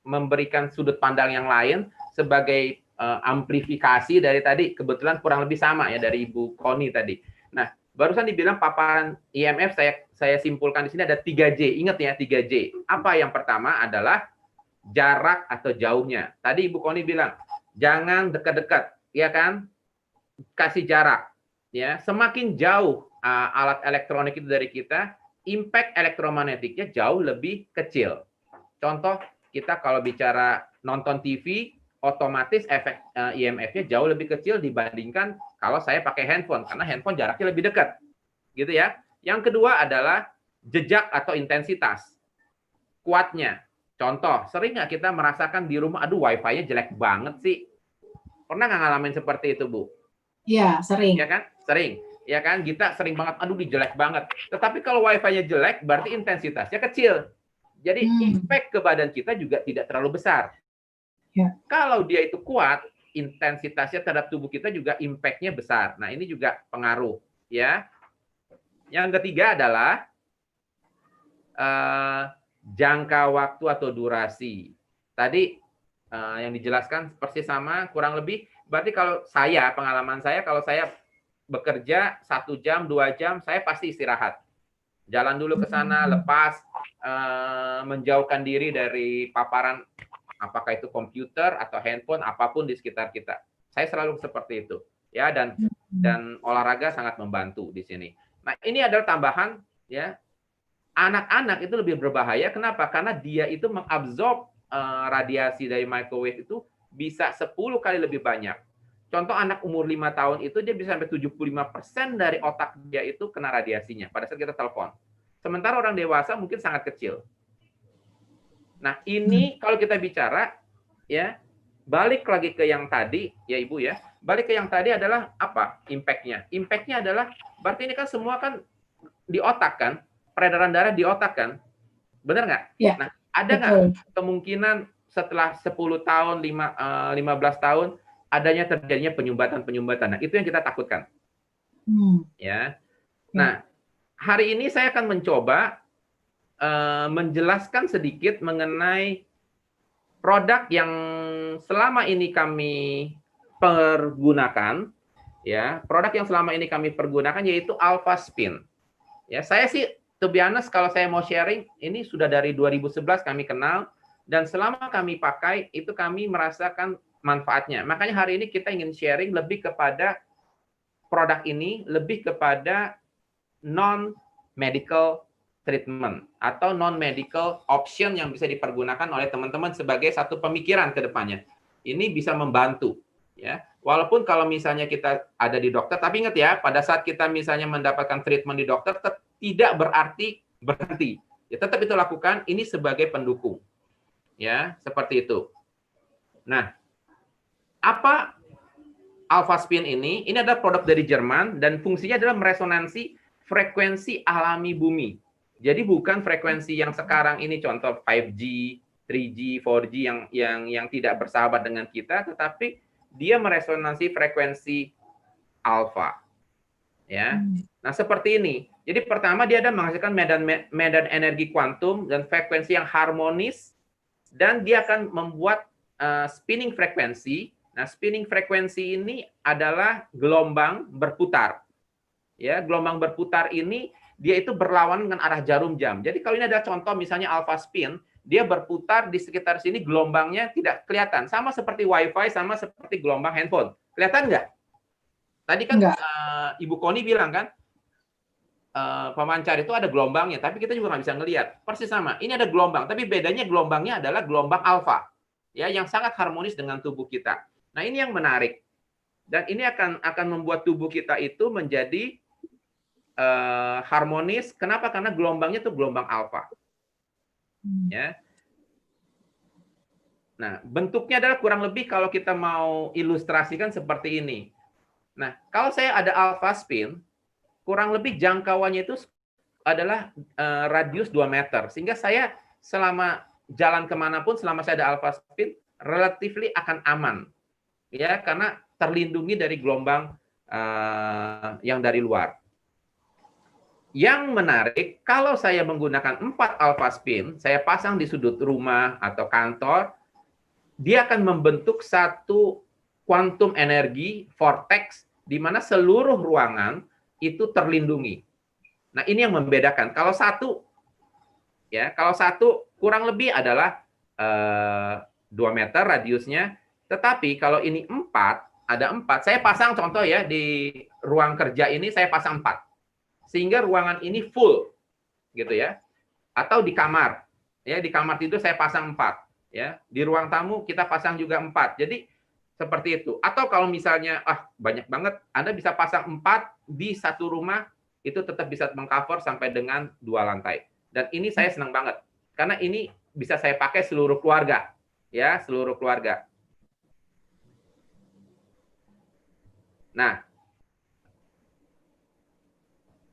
memberikan sudut pandang yang lain sebagai amplifikasi dari tadi, kebetulan kurang lebih sama ya dari Ibu Koni tadi. Nah, barusan dibilang paparan IMF, saya simpulkan di sini ada 3J. Ingat ya 3J. Apa yang pertama adalah jarak atau jauhnya. Tadi Ibu Koni bilang, jangan dekat-dekat, ya kan? Kasih jarak. Ya, semakin jauh alat elektronik itu dari kita, impact elektromagnetiknya jauh lebih kecil. Contoh, kita kalau bicara nonton TV, otomatis efek IMF-nya jauh lebih kecil dibandingkan kalau saya pakai handphone, karena handphone jaraknya lebih dekat. Gitu ya. Yang kedua adalah jejak atau intensitas. Kuatnya. Contoh, sering nggak kita merasakan di rumah, aduh wifi-nya jelek banget sih. Pernah nggak ngalamin seperti itu, Bu? Iya, sering. Ya kan? Sering. Ya kan, kita sering banget, aduh di jelek banget. Tetapi kalau wifi-nya jelek, berarti intensitasnya kecil. Jadi impact ke badan kita juga tidak terlalu besar. Ya. Kalau dia itu kuat, intensitasnya terhadap tubuh kita juga impact-nya besar. Nah, ini juga pengaruh. Ya. Yang ketiga adalah jangka waktu atau durasi. Tadi yang dijelaskan persis sama, kurang lebih. Berarti kalau saya, pengalaman saya, kalau saya bekerja 1 jam, 2 jam, saya pasti istirahat. Jalan dulu ke sana, lepas, menjauhkan diri dari paparan, apakah itu komputer atau handphone, apapun di sekitar kita. Saya selalu seperti itu, ya. Dan olahraga sangat membantu di sini. Nah, ini adalah tambahan, ya. Anak-anak itu lebih berbahaya. Kenapa? Karena dia itu mengabsorb radiasi dari microwave itu bisa 10 kali lebih banyak. Contoh anak umur 5 tahun itu dia bisa sampai 75% dari otak dia itu kena radiasinya pada saat kita telepon. Sementara orang dewasa mungkin sangat kecil. Nah, ini kalau kita bicara ya, balik lagi ke yang tadi ya Ibu ya. Balik ke yang tadi adalah apa impact-nya? Impact-nya adalah berarti ini kan semua kan di otak kan? Peredaran darah di otak kan? Benar nggak? Ya, nah, ada nggak kemungkinan setelah 10 tahun, 15 tahun adanya terjadinya penyumbatan. Nah, itu yang kita takutkan. Ya. Nah, hari ini saya akan mencoba menjelaskan sedikit mengenai produk yang selama ini kami pergunakan, ya, produk yang selama ini kami pergunakan yaitu Alpha Spin. Ya, saya sih, to be honest, kalau saya mau sharing, ini sudah dari 2011 kami kenal, dan selama kami pakai, itu kami merasakan manfaatnya. Makanya hari ini kita ingin sharing lebih kepada produk ini, lebih kepada non-medical treatment atau non-medical option yang bisa dipergunakan oleh teman-teman sebagai satu pemikiran ke depannya. Ini bisa membantu, ya. Walaupun kalau misalnya kita ada di dokter, tapi ingat ya, pada saat kita misalnya mendapatkan treatment di dokter, tidak berarti berhenti. Ya, tetap itu lakukan, ini sebagai pendukung. Ya, seperti itu. Nah, apa Alpha Spin ini? Ini adalah produk dari Jerman dan fungsinya adalah meresonansi frekuensi alami bumi. Jadi bukan frekuensi yang sekarang ini contoh 5G, 3G, 4G yang tidak bersahabat dengan kita, tetapi dia meresonansi frekuensi alfa. Ya. Nah, seperti ini. Jadi pertama dia ada menghasilkan medan energi kuantum dan frekuensi yang harmonis, dan dia akan membuat spinning frekuensi. Nah, spinning frekuensi ini adalah gelombang berputar. Ya, gelombang berputar ini dia itu berlawanan dengan arah jarum jam. Jadi kalau ini ada contoh misalnya alpha spin, dia berputar di sekitar sini, gelombangnya tidak kelihatan. Sama seperti WiFi, sama seperti gelombang handphone. Kelihatan nggak? Tadi kan Ibu Koni bilang kan, pemancar itu ada gelombangnya, tapi kita juga nggak bisa ngelihat. Persis sama. Ini ada gelombang, tapi bedanya gelombangnya adalah gelombang alfa, ya, yang sangat harmonis dengan tubuh kita. Nah, ini yang menarik. Dan ini akan membuat tubuh kita itu menjadi harmonis. Kenapa? Karena gelombangnya itu gelombang alfa. Ya. Nah, bentuknya adalah kurang lebih kalau kita mau ilustrasikan seperti ini. Nah, kalau saya ada alpha spin, kurang lebih jangkauannya itu adalah radius 2 meter. Sehingga saya selama jalan kemanapun, selama saya ada alpha spin, relatively akan aman. Ya, karena terlindungi dari gelombang yang dari luar. Yang menarik, kalau saya menggunakan 4 alpha spin, saya pasang di sudut rumah atau kantor, dia akan membentuk satu quantum energi vortex di mana seluruh ruangan itu terlindungi. Nah, ini yang membedakan. Kalau satu, ya, kalau satu kurang lebih adalah 2 meter radiusnya, tetapi kalau ini 4, ada 4, saya pasang contoh ya, di ruang kerja ini saya pasang 4. Sehingga ruangan ini full, gitu ya. Atau di kamar, ya, di kamar tidur saya pasang 4, ya. Di ruang tamu kita pasang juga 4. Jadi seperti itu. Atau kalau misalnya banyak banget, Anda bisa pasang 4 di satu rumah, itu tetap bisa mengcover sampai dengan 2 lantai. Dan ini saya senang banget karena ini bisa saya pakai seluruh keluarga, ya, seluruh keluarga. Nah,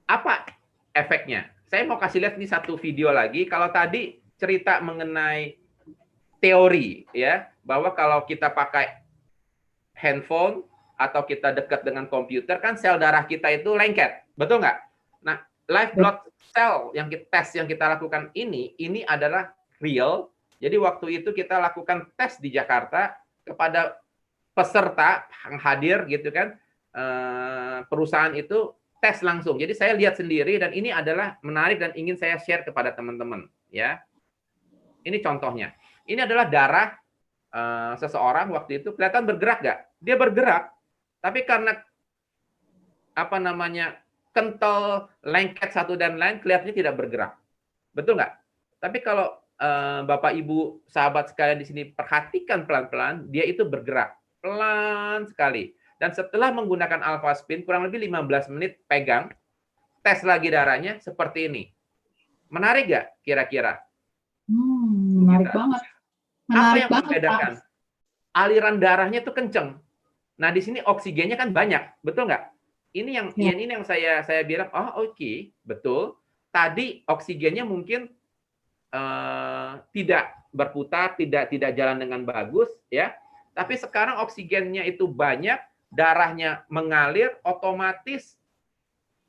apa efeknya? Saya mau kasih lihat nih satu video lagi. Kalau tadi cerita mengenai teori, ya, bahwa kalau kita pakai handphone atau kita dekat dengan komputer, kan sel darah kita itu lengket, betul nggak? Nah, live blood cell yang kita lakukan ini adalah real. Jadi waktu itu kita lakukan tes di Jakarta kepada peserta yang hadir, gitu kan, perusahaan itu tes langsung. Jadi saya lihat sendiri dan ini adalah menarik dan ingin saya share kepada teman-teman, ya. Ini contohnya. Ini adalah darah seseorang waktu itu, kelihatan bergerak nggak? Dia bergerak, tapi karena kental, lengket satu dan lain, kelihatannya tidak bergerak. Betul nggak? Tapi kalau Bapak Ibu sahabat sekalian di sini perhatikan pelan-pelan, dia itu bergerak pelan sekali. Dan setelah menggunakan alpha spin kurang lebih 15 menit pegang, tes lagi darahnya seperti ini. Menarik nggak kira-kira? Menarik banget. Apa yang membedakan? Aliran darahnya itu kenceng. Nah, di sini oksigennya kan banyak, betul nggak? Ini yang saya bilang, oke, betul. Tadi oksigennya mungkin tidak berputar, tidak jalan dengan bagus, ya. Tapi sekarang oksigennya itu banyak, darahnya mengalir, otomatis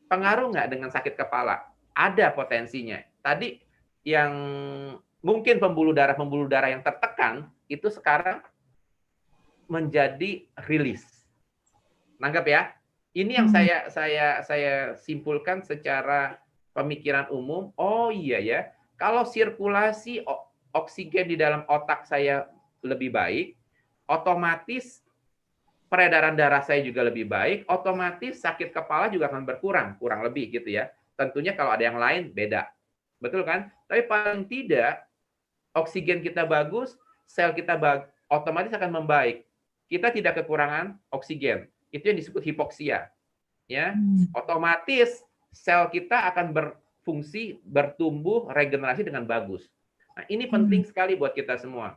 pengaruh nggak dengan sakit kepala? Ada potensinya. Tadi yang mungkin pembuluh darah yang tertekan, itu sekarang menjadi rilis. Nanggap ya? Ini yang saya simpulkan secara pemikiran umum. Oh iya ya, kalau sirkulasi oksigen di dalam otak saya lebih baik, otomatis peredaran darah saya juga lebih baik, otomatis sakit kepala juga akan berkurang, kurang lebih gitu ya. Tentunya kalau ada yang lain beda. Betul kan? Tapi paling tidak oksigen kita bagus, sel kita otomatis akan membaik. Kita tidak kekurangan oksigen. Itu yang disebut hipoksia. Ya, otomatis sel kita akan berfungsi, bertumbuh, regenerasi dengan bagus. Nah, ini penting sekali buat kita semua.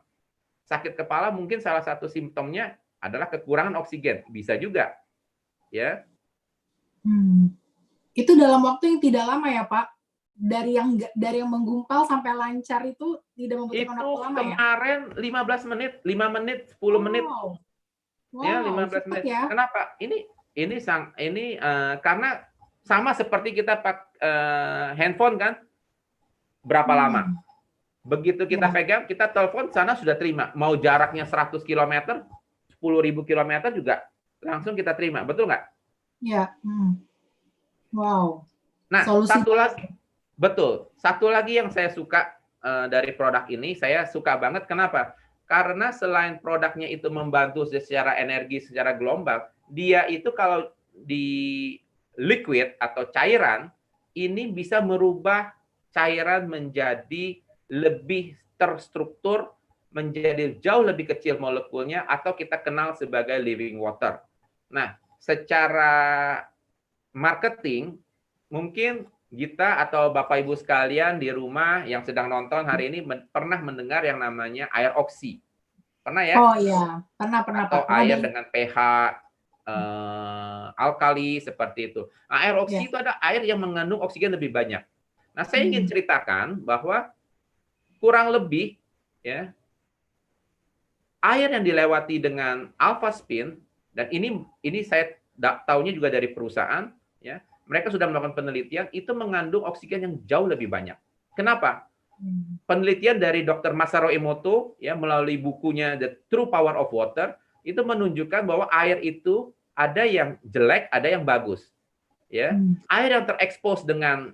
Sakit kepala mungkin salah satu simptomnya adalah kekurangan oksigen, bisa juga. Ya. Itu dalam waktu yang tidak lama ya, Pak? Dari yang menggumpal sampai lancar itu tidak membutuhkan waktu lama ya? Itu kemarin 15 menit, 5 menit, 10 menit. Wow, Ya, 15 menit. ya? Kenapa? Ini karena sama seperti kita pakai handphone kan, berapa lama? Begitu kita pegang, kita telepon sana sudah terima. Mau jaraknya 100 km, 10.000 km juga langsung kita terima, betul nggak? Ya. Wow. Nah, satu lagi yang saya suka dari produk ini, saya suka banget. Kenapa? Karena selain produknya itu membantu secara energi, secara gelombang, dia itu kalau di liquid atau cairan, ini bisa merubah cairan menjadi lebih terstruktur, menjadi jauh lebih kecil molekulnya, atau kita kenal sebagai living water. Nah, secara marketing, mungkin Gita atau Bapak Ibu sekalian di rumah yang sedang nonton hari ini pernah mendengar yang namanya air oksi. Pernah ya? Oh iya, pernah. Atau air dengan pH alkali seperti itu. Nah, air oksi itu ada air yang mengandung oksigen lebih banyak. Nah, saya ingin ceritakan bahwa kurang lebih ya air yang dilewati dengan alpha spin, dan ini saya tahunya juga dari perusahaan ya. Mereka sudah melakukan penelitian, itu mengandung oksigen yang jauh lebih banyak. Kenapa? Penelitian dari Dr. Masaru Emoto ya melalui bukunya The True Power of Water itu menunjukkan bahwa air itu ada yang jelek, ada yang bagus. Ya, air yang terekspos dengan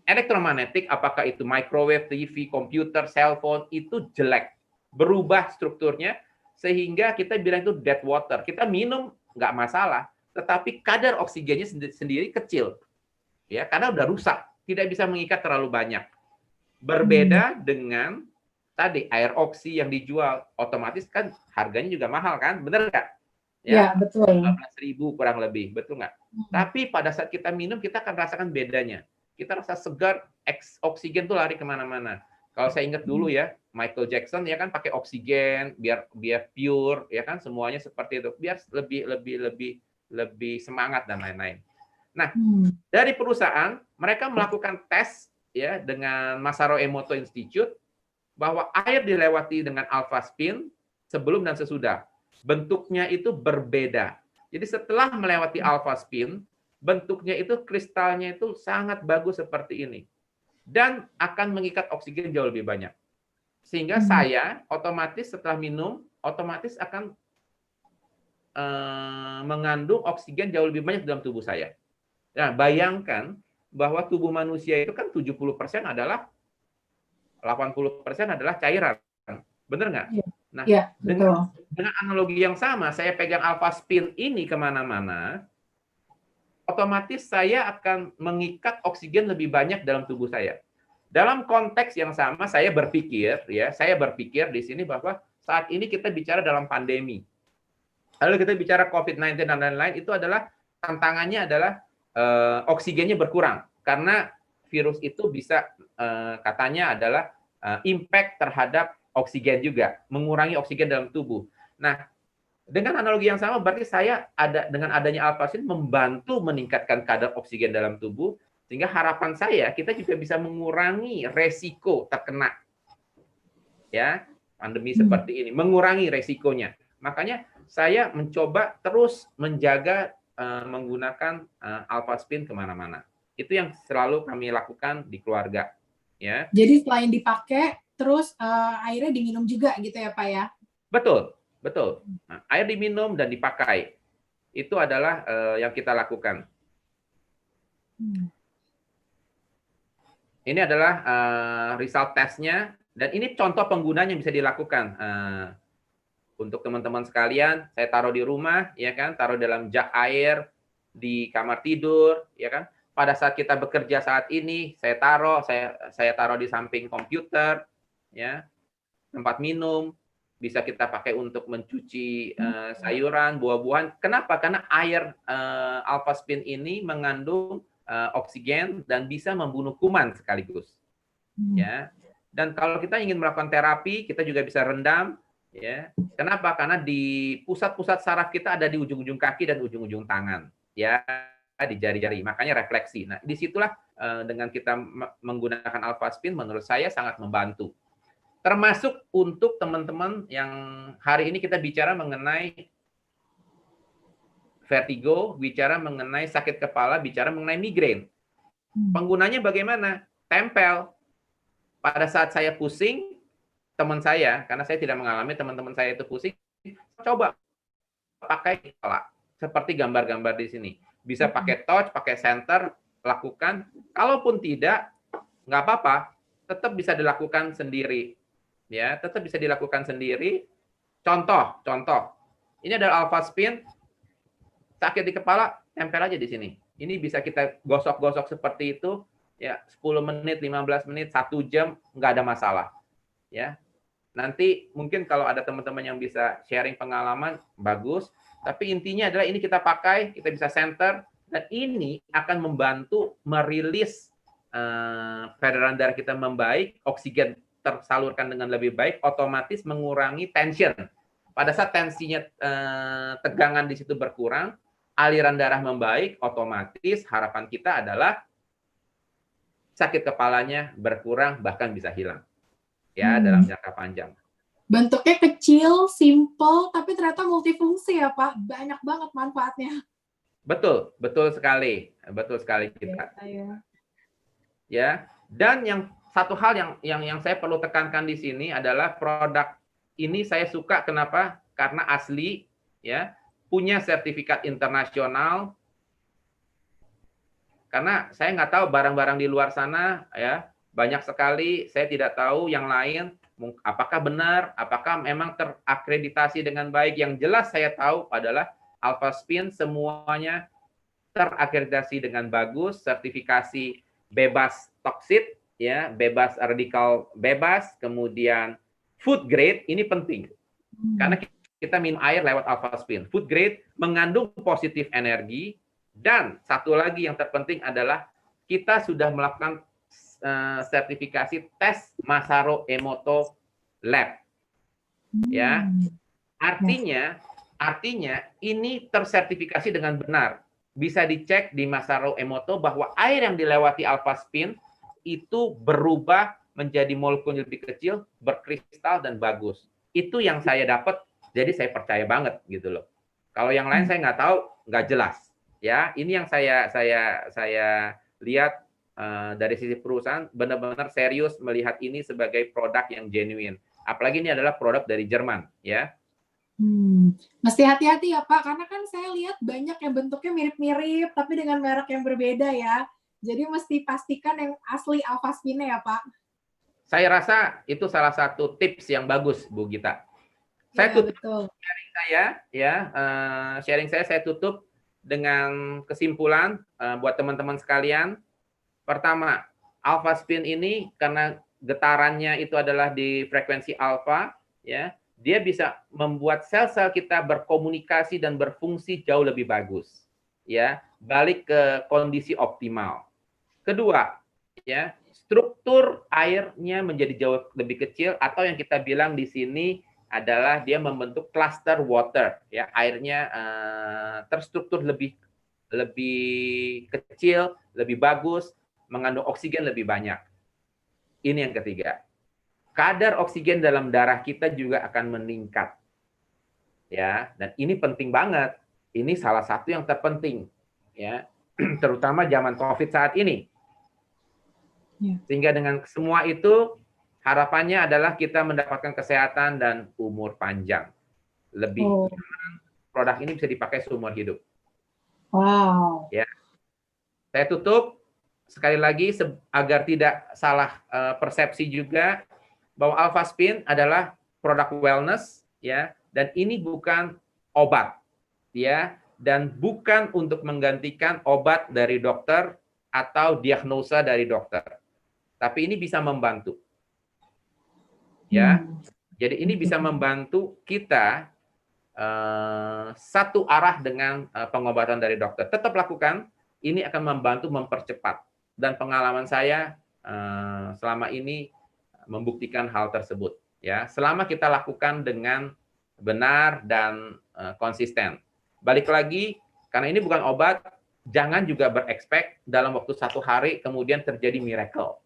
elektromagnetik, apakah itu microwave, TV, komputer, cellphone, itu jelek, berubah strukturnya sehingga kita bilang itu dead water. Kita minum nggak masalah, tetapi kadar oksigennya sendiri kecil, ya, karena udah rusak, tidak bisa mengikat terlalu banyak. Berbeda dengan tadi air oksi yang dijual, otomatis kan harganya juga mahal kan, bener nggak? Ya, betul. 15.000 kurang lebih, betul nggak? Tapi pada saat kita minum, kita akan rasakan bedanya. Kita rasa segar, oksigen tuh lari kemana-mana. Kalau saya ingat dulu ya, Michael Jackson ya kan pakai oksigen biar pure, ya kan semuanya seperti itu, biar lebih semangat dan lain-lain. Nah, dari perusahaan mereka melakukan tes ya dengan Masaru Emoto Institute bahwa air dilewati dengan alpha spin sebelum dan sesudah bentuknya itu berbeda. Jadi setelah melewati alpha spin, bentuknya itu kristalnya itu sangat bagus seperti ini dan akan mengikat oksigen jauh lebih banyak. Sehingga saya otomatis setelah minum otomatis akan mengandung oksigen jauh lebih banyak dalam tubuh saya. Nah, bayangkan bahwa tubuh manusia itu kan 70% adalah 80% adalah cairan. Benar nggak? Nah, ya, dengan analogi yang sama, saya pegang alpha spin ini kemana-mana, otomatis saya akan mengikat oksigen lebih banyak dalam tubuh saya. Dalam konteks yang sama, saya berpikir di sini bahwa saat ini kita bicara dalam pandemi. Lalu kita bicara COVID-19 dan lain-lain, itu adalah tantangannya adalah oksigennya berkurang karena virus itu bisa katanya adalah impact terhadap oksigen juga, mengurangi oksigen dalam tubuh. Nah, dengan analogi yang sama berarti saya dengan adanya alpha spin membantu meningkatkan kadar oksigen dalam tubuh sehingga harapan saya kita juga bisa mengurangi resiko terkena ya pandemi seperti ini, mengurangi resikonya. Makanya saya mencoba terus menjaga menggunakan Alpha Spin kemana-mana. Itu yang selalu kami lakukan di keluarga. Ya. Jadi selain dipakai, terus airnya diminum juga gitu ya Pak ya? Betul, betul. Nah, air diminum dan dipakai. Itu adalah yang kita lakukan. Ini adalah result testnya, dan ini contoh penggunanya yang bisa dilakukan. Untuk teman-teman sekalian, saya taruh di rumah, ya kan, taruh dalam jug air di kamar tidur, ya kan. Pada saat kita bekerja saat ini, saya taruh di samping komputer, ya, tempat minum, bisa kita pakai untuk mencuci sayuran, buah-buahan. Kenapa? Karena air Alpha Spin ini mengandung oksigen dan bisa membunuh kuman sekaligus. Ya. Dan kalau kita ingin melakukan terapi, kita juga bisa rendam. Ya. Kenapa? Karena di pusat-pusat saraf kita ada di ujung-ujung kaki dan ujung-ujung tangan. Ya, di jari-jari. Makanya refleksi. Nah, disitulah dengan kita menggunakan Alpha Spin, menurut saya sangat membantu. Termasuk untuk teman-teman yang hari ini kita bicara mengenai vertigo, bicara mengenai sakit kepala, bicara mengenai migrain. Penggunanya bagaimana? Tempel. Pada saat saya pusing, teman saya, karena saya tidak mengalami, teman-teman saya itu pusing, coba pakai kepala. Seperti gambar-gambar di sini. Bisa pakai touch, pakai center, lakukan. Kalaupun tidak, nggak apa-apa, tetap bisa dilakukan sendiri. Ya, tetap bisa dilakukan sendiri. Contoh. Ini adalah Alpha Spin. Sakit di kepala, tempel aja di sini. Ini bisa kita gosok-gosok seperti itu, ya 10 menit, 15 menit, 1 jam, nggak ada masalah. Ya. Nanti mungkin kalau ada teman-teman yang bisa sharing pengalaman, bagus. Tapi intinya adalah ini kita pakai, kita bisa center, dan ini akan membantu merilis peredaran darah kita membaik, oksigen tersalurkan dengan lebih baik, otomatis mengurangi tension. Pada saat tensinya tegangan di situ berkurang, aliran darah membaik, otomatis harapan kita adalah sakit kepalanya berkurang, bahkan bisa hilang. Ya, dalam jangka panjang. Bentuknya kecil, simple, tapi ternyata multifungsi ya Pak. Banyak banget manfaatnya. Betul sekali. Betul sekali kita. Ya, dan yang satu hal yang saya perlu tekankan di sini adalah produk ini saya suka, kenapa? Karena asli, ya, punya sertifikat internasional. Karena saya nggak tahu barang-barang di luar sana, ya, banyak sekali, saya tidak tahu yang lain, apakah benar, apakah memang terakreditasi dengan baik. Yang jelas saya tahu adalah Alpha Spin semuanya terakreditasi dengan bagus, sertifikasi bebas toksit, ya, bebas radikal bebas, kemudian food grade, ini penting. Karena kita minum air lewat Alpha Spin. Food grade mengandung positif energi, dan satu lagi yang terpenting adalah kita sudah melakukan sertifikasi tes Masaru Emoto Lab. Ya. Artinya ini tersertifikasi dengan benar. Bisa dicek di Masaru Emoto bahwa air yang dilewati Alpha Spin itu berubah menjadi molekul lebih kecil, berkristal dan bagus. Itu yang saya dapat, jadi saya percaya banget gitu loh. Kalau yang lain saya nggak tahu, nggak jelas. Ya, ini yang saya lihat dari sisi perusahaan benar-benar serius melihat ini sebagai produk yang genuine. Apalagi ini adalah produk dari Jerman, ya. Mesti hati-hati ya Pak, karena kan saya lihat banyak yang bentuknya mirip-mirip, tapi dengan merek yang berbeda ya. Jadi mesti pastikan yang asli Alpha Spin-nya ya Pak. Saya rasa itu salah satu tips yang bagus, Bu Gita. Saya tutup sharing saya, ya, sharing saya tutup dengan kesimpulan buat teman-teman sekalian. Pertama, Alpha Spin ini karena getarannya itu adalah di frekuensi alpha, ya, dia bisa membuat sel-sel kita berkomunikasi dan berfungsi jauh lebih bagus, ya, balik ke kondisi optimal. Kedua, ya, struktur airnya menjadi jauh lebih kecil, atau yang kita bilang di sini adalah dia membentuk cluster water, ya, airnya terstruktur lebih kecil, lebih bagus, mengandung oksigen lebih banyak. Ini yang ketiga. Kadar oksigen dalam darah kita juga akan meningkat. ya. Dan ini penting banget. Ini salah satu yang terpenting, ya, terutama zaman COVID saat ini. Ya. Sehingga dengan semua itu harapannya adalah kita mendapatkan kesehatan dan umur panjang. Lebih produk ini bisa dipakai seumur hidup. Wow. Ya. Saya tutup sekali lagi agar tidak salah persepsi juga bahwa Alphaspin adalah produk wellness, ya, dan ini bukan obat, ya, dan bukan untuk menggantikan obat dari dokter atau diagnosa dari dokter. Tapi ini bisa membantu. Ya. Jadi ini bisa membantu kita satu arah dengan pengobatan dari dokter. Tetap lakukan, ini akan membantu mempercepat. Dan pengalaman saya selama ini membuktikan hal tersebut. Ya, selama kita lakukan dengan benar dan konsisten. Balik lagi, karena ini bukan obat, jangan juga berekspek dalam waktu 1 hari kemudian terjadi miracle.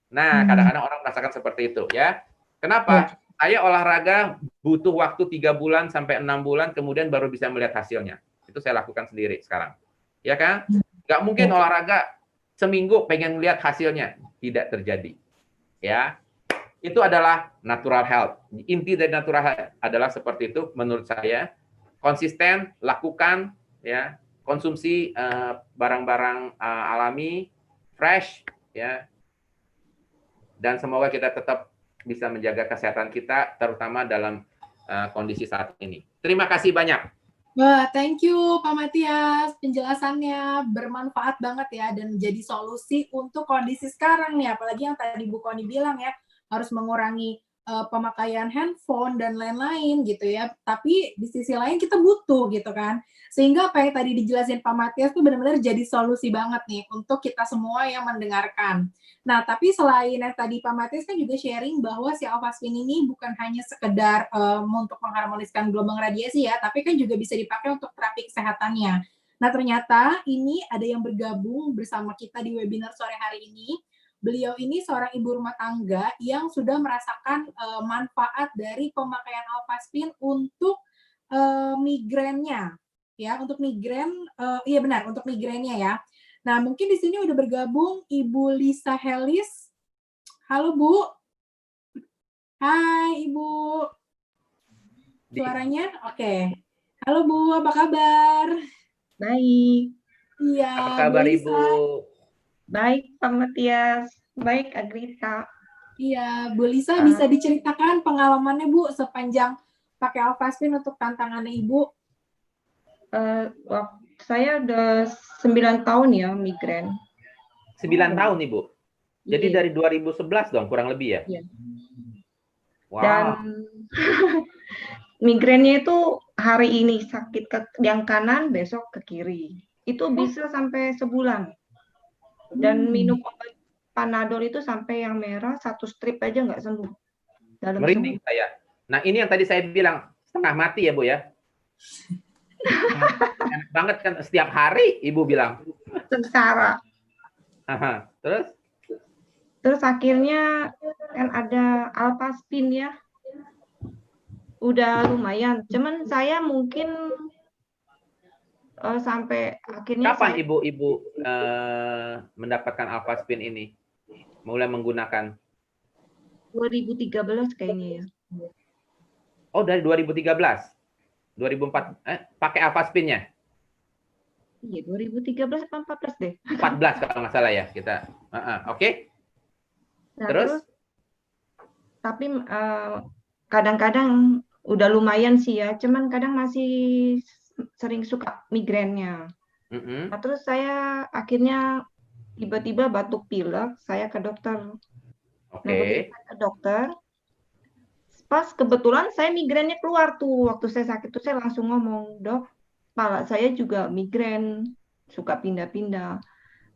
Nah, kadang-kadang orang merasakan seperti itu, ya. Kenapa? Saya olahraga butuh waktu 3 bulan sampai 6 bulan, kemudian baru bisa melihat hasilnya. Itu saya lakukan sendiri sekarang. Ya kan? Nggak mungkin olahraga seminggu pengen lihat hasilnya. Tidak terjadi. Ya. Itu adalah natural health. Inti dari natural health adalah seperti itu menurut saya. Konsisten, lakukan, ya, konsumsi barang-barang alami, fresh, ya. Dan semoga kita tetap bisa menjaga kesehatan kita, terutama dalam kondisi saat ini. Terima kasih banyak. Wah, thank you Pak Matias. Penjelasannya bermanfaat banget ya, dan menjadi solusi untuk kondisi sekarang nih. Apalagi yang tadi Bu Koni bilang ya, harus mengurangi pemakaian handphone dan lain-lain gitu ya. Tapi di sisi lain kita butuh gitu kan. Sehingga apa yang tadi dijelasin Pak Matias tuh benar-benar jadi solusi banget nih untuk kita semua yang mendengarkan. Nah, tapi selain yang tadi Pak Matias kan juga sharing bahwa si Alphaspin ini bukan hanya sekedar untuk mengharmoniskan gelombang radiasi ya, tapi kan juga bisa dipakai untuk terapi kesehatannya. Nah, ternyata ini ada yang bergabung bersama kita di webinar sore hari ini. Beliau ini seorang ibu rumah tangga yang sudah merasakan manfaat dari pemakaian Alphaspin untuk migrennya, ya, untuk migren, iya benar, untuk migrennya ya. Nah, mungkin di sini udah bergabung Ibu Lisa Helis. Halo Bu. Hai Ibu. Suaranya oke. Halo Bu, apa kabar? Baik. Iya, Apa kabar Bu Lisa. Ibu? Baik, Pak Matias. Baik, Agrita. Iya, Bu Lisa bisa diceritakan pengalamannya Bu sepanjang pakai Alphaspin untuk tantangannya Ibu? Saya udah 9 tahun ya migren. 9 tahun Ibu? Jadi Iya. dari 2011 dong, kurang lebih ya? Iya. Wow. Dan migrennya itu hari ini sakit yang kanan, besok ke kiri. Itu bisa sampai sebulan. Dan minum obat Panadol itu sampai yang merah 1 strip aja nggak sembuh. Dalam Merinding sembuh. saya. Nah, ini yang tadi saya bilang setengah mati ya Bu ya. Enak banget kan, setiap hari Ibu bilang. Sengsara. Aha. Terus akhirnya kan ada Alphaspin ya. Udah lumayan. Cuman saya mungkin sampai akhirnya kapan Ibu mendapatkan Alphaspin ini? Mulai menggunakan? 2013 kayaknya ya. Oh, dari 2013. 2004 pakai Alphaspin-nya? Iya, 2013 atau 14 deh. 14 kalau nggak salah ya kita. Oke. Nah, terus? Tapi kadang-kadang udah lumayan sih ya, cuman kadang masih sering suka migrennya. Nah, terus saya akhirnya tiba-tiba batuk pilek, saya ke dokter. Oke. Nah, begitu saya ke dokter, pas kebetulan saya migrennya keluar tuh. Waktu saya sakit tuh saya langsung ngomong, "Dok, kepala saya juga migren, suka pindah-pindah."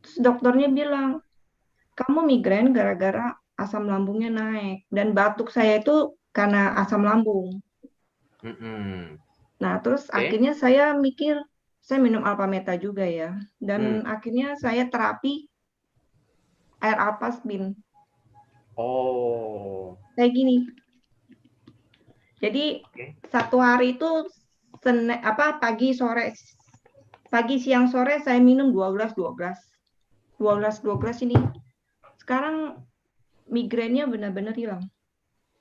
Terus dokternya bilang, "Kamu migren gara-gara asam lambungnya naik." Dan batuk saya itu karena asam lambung. Nah, terus akhirnya saya mikir, saya minum Alpameta juga ya. Dan akhirnya saya terapi air Alphaspin. Oh. Kayak gini. Jadi 1 hari itu pagi siang sore saya minum 12 ini. Sekarang migrainnya benar-benar hilang.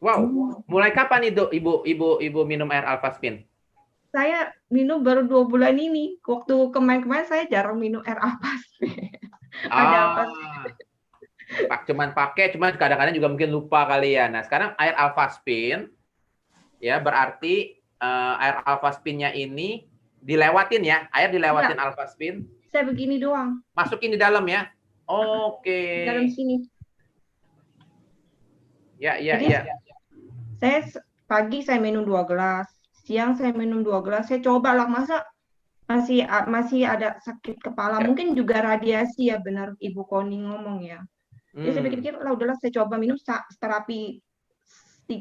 Wow, mulai kapan itu ibu minum air alfaspin? Saya minum baru 2 bulan ini. Waktu kemarin-kemarin saya jarang minum air alfaspin. Ada apa? Cuman kadang-kadang juga mungkin lupa kali ya. Nah, sekarang air alfaspin ya berarti air alfaspinnya ini dilewatin ya, air dilewatin Ya. alfaspin. Saya begini doang. Masukin di dalam ya. Oke. Di dalam sini. Ya. Saya pagi saya minum 2 gelas, siang saya minum 2 gelas. Saya coba lah, masa masih ada sakit kepala. Mungkin juga radiasi ya, benar Ibu Koni ngomong ya. Jadi saya pikir lah udahlah saya coba minum terapi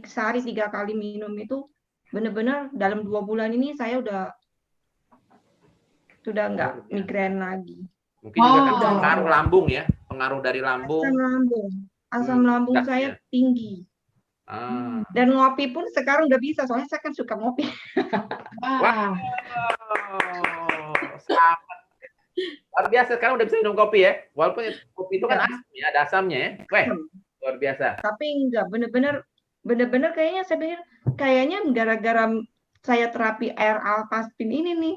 sehari 3 kali minum itu benar-benar dalam 2 bulan ini saya sudah nggak migrain lagi. Mungkin juga kan pengaruh lambung ya, pengaruh dari lambung. Asam lambung saya tinggi. Dan ngopi pun sekarang udah bisa, soalnya saya kan suka ngopi. Wow. Luar biasa, sekarang udah bisa minum kopi ya. Walaupun kopi itu kan asam ya, ada asamnya ya. Wah, luar biasa. Tapi enggak, bener-bener kayaknya saya pikir kayaknya gara-gara saya terapi air alfaspin ini nih,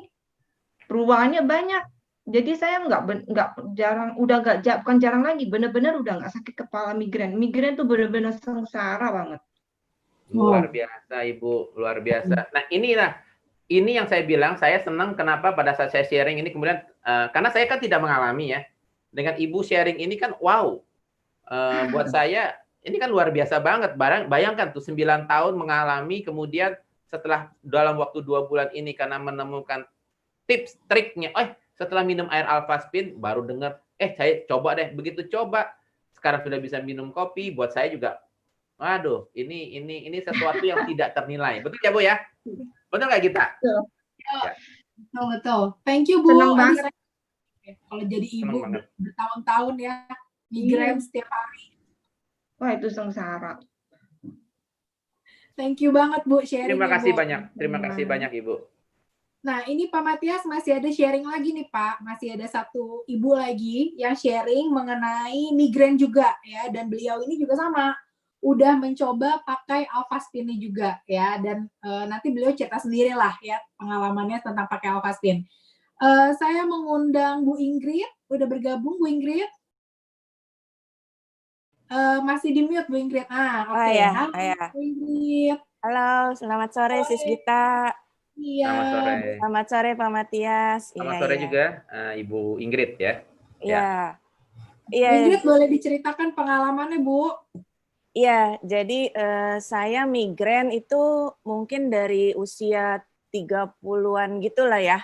perubahannya banyak. Jadi saya bukan jarang lagi, bener-bener udah nggak sakit kepala migrain. Migrain tuh bener-bener sengsara banget. Luar biasa Ibu, luar biasa. Nah ini yang saya bilang, saya senang kenapa pada saat saya sharing ini kemudian, karena saya kan tidak mengalami ya. Dengan Ibu sharing ini kan wow, buat saya ini kan luar biasa banget. Bayangkan tuh 9 tahun mengalami, kemudian setelah dalam waktu 2 bulan ini karena menemukan tips, triknya, setelah minum air alfaspin baru dengar, saya coba deh. Begitu coba, sekarang sudah bisa minum kopi. Buat saya juga, waduh, ini sesuatu yang tidak ternilai. Betul ya Bu ya? Betul nggak kita? Betul. Thank you Bu. Senang banget. Kalau jadi ibu bertahun-tahun ya, migrain setiap hari. Wah, itu sengsara. Thank you banget Bu sharing. Terima kasih banyak. Terima kasih banyak Ibu. Nah, ini Pak Matias masih ada sharing lagi nih Pak. Masih ada satu ibu lagi yang sharing mengenai migrain juga ya. Dan beliau ini juga sama. Udah mencoba pakai alfaspin juga ya. Dan nanti beliau cerita sendiri lah ya pengalamannya tentang pakai alfaspin. Saya mengundang Bu Ingrid. Udah bergabung Bu Ingrid? Masih di mute Bu Ingrid. Oke. Ya. Halo Bu Ingrid. Halo, selamat sore Sis Gita. Iya. Selamat sore. Selamat sore Pak Matias. Selamat sore juga Ibu Ingrid ya. Iya. Ingrid boleh diceritakan pengalamannya Bu? Iya, jadi saya migrain itu mungkin dari usia 30-an gitulah ya.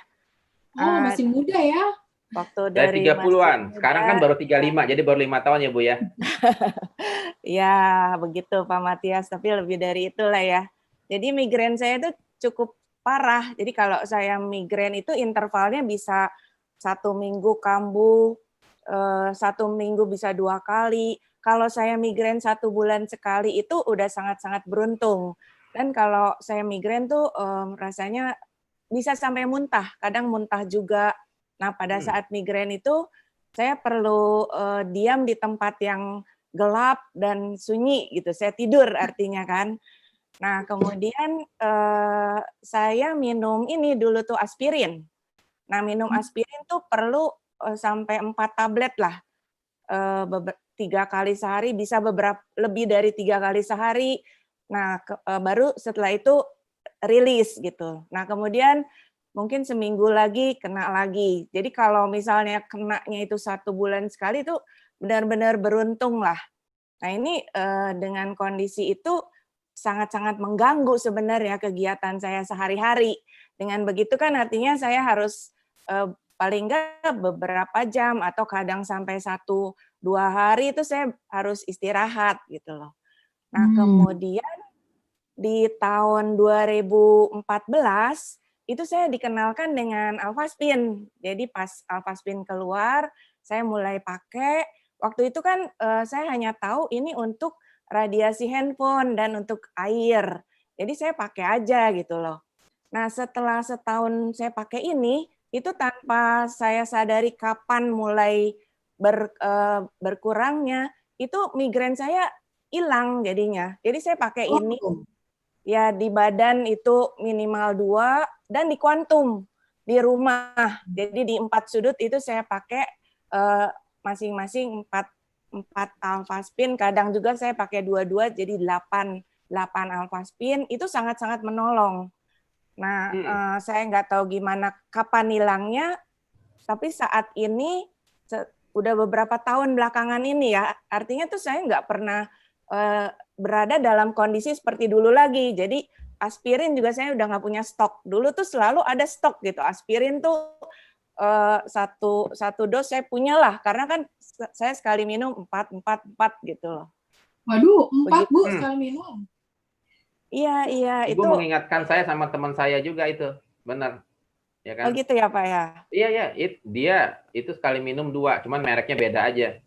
Masih muda ya. Waktu dari 30-an. Sekarang kan baru 35, jadi baru 5 tahun ya Bu ya. Ya, begitu Pak Matias, tapi lebih dari itulah ya. Jadi migrain saya itu cukup parah. Jadi kalau saya migrain itu intervalnya bisa 1 minggu kambuh, 1 minggu bisa 2 kali. Kalau saya migrain 1 bulan sekali itu udah sangat-sangat beruntung. Dan kalau saya migrain tuh rasanya bisa sampai muntah, kadang muntah juga. Nah, pada saat migrain itu saya perlu diam di tempat yang gelap dan sunyi gitu. Saya tidur artinya kan. Nah, kemudian saya minum ini dulu tuh aspirin. Nah, minum aspirin tuh perlu sampai 4 tablet lah. 3 kali sehari, bisa lebih dari 3 kali sehari. Nah, baru setelah itu rilis gitu. Nah, kemudian mungkin seminggu lagi kena lagi. Jadi kalau misalnya kenanya itu 1 bulan sekali itu benar-benar beruntung lah. Nah, ini dengan kondisi itu sangat-sangat mengganggu sebenarnya kegiatan saya sehari-hari. Dengan begitu kan artinya saya harus paling enggak beberapa jam atau kadang sampai 1-2 hari itu saya harus istirahat gitu loh. Nah, kemudian di tahun 2014 itu saya dikenalkan dengan alfaspin. Jadi pas alfaspin keluar, saya mulai pakai. Waktu itu kan saya hanya tahu ini untuk radiasi handphone dan untuk air. Jadi saya pakai aja gitu loh. Nah, setelah setahun saya pakai ini, itu tanpa saya sadari kapan mulai berkurangnya, itu migrain saya hilang jadinya. Jadi saya pakai ini, Oh, ya di badan itu minimal 2, dan di kuantum, di rumah. Jadi di 4 sudut itu saya pakai masing-masing 4 alpha spin, kadang juga saya pakai 2-2, jadi 8 alpha spin, itu sangat-sangat menolong. Nah, saya nggak tahu gimana kapan hilangnya, tapi saat ini udah beberapa tahun belakangan ini ya, artinya tuh saya nggak pernah berada dalam kondisi seperti dulu lagi. Jadi aspirin juga saya udah nggak punya stok. Dulu tuh selalu ada stok gitu. Aspirin tuh satu dos saya punya lah, karena kan saya sekali minum 4 gitu loh. waduh, 4 Bu Begitu. sekali minum. Iya, Ibu itu. mengingatkan saya sama teman saya juga itu, benar. Ya Oh kan? gitu ya Pak ya? Iya, dia itu sekali minum 2, cuman mereknya beda aja.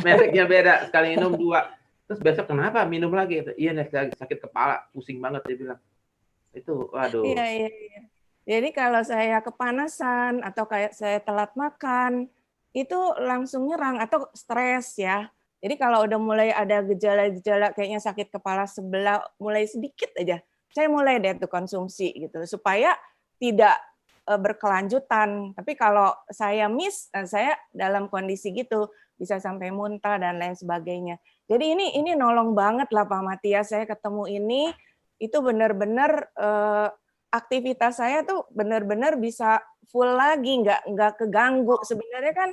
Mereknya beda, sekali minum 2. Terus besok kenapa minum lagi? Iya, sakit kepala, pusing banget dia bilang. Itu, waduh. Iya. Jadi kalau saya kepanasan atau kayak saya telat makan, itu langsung nyerang atau stres ya. Jadi kalau udah mulai ada gejala-gejala kayaknya sakit kepala sebelah, mulai sedikit aja, saya mulai deh tuh konsumsi gitu, supaya tidak berkelanjutan. Tapi kalau saya miss, saya dalam kondisi gitu, bisa sampai muntah dan lain sebagainya. Jadi ini nolong banget lah Pak Matias, saya ketemu ini, itu benar-benar aktivitas saya tuh benar-benar bisa full lagi, nggak keganggu. Sebenarnya kan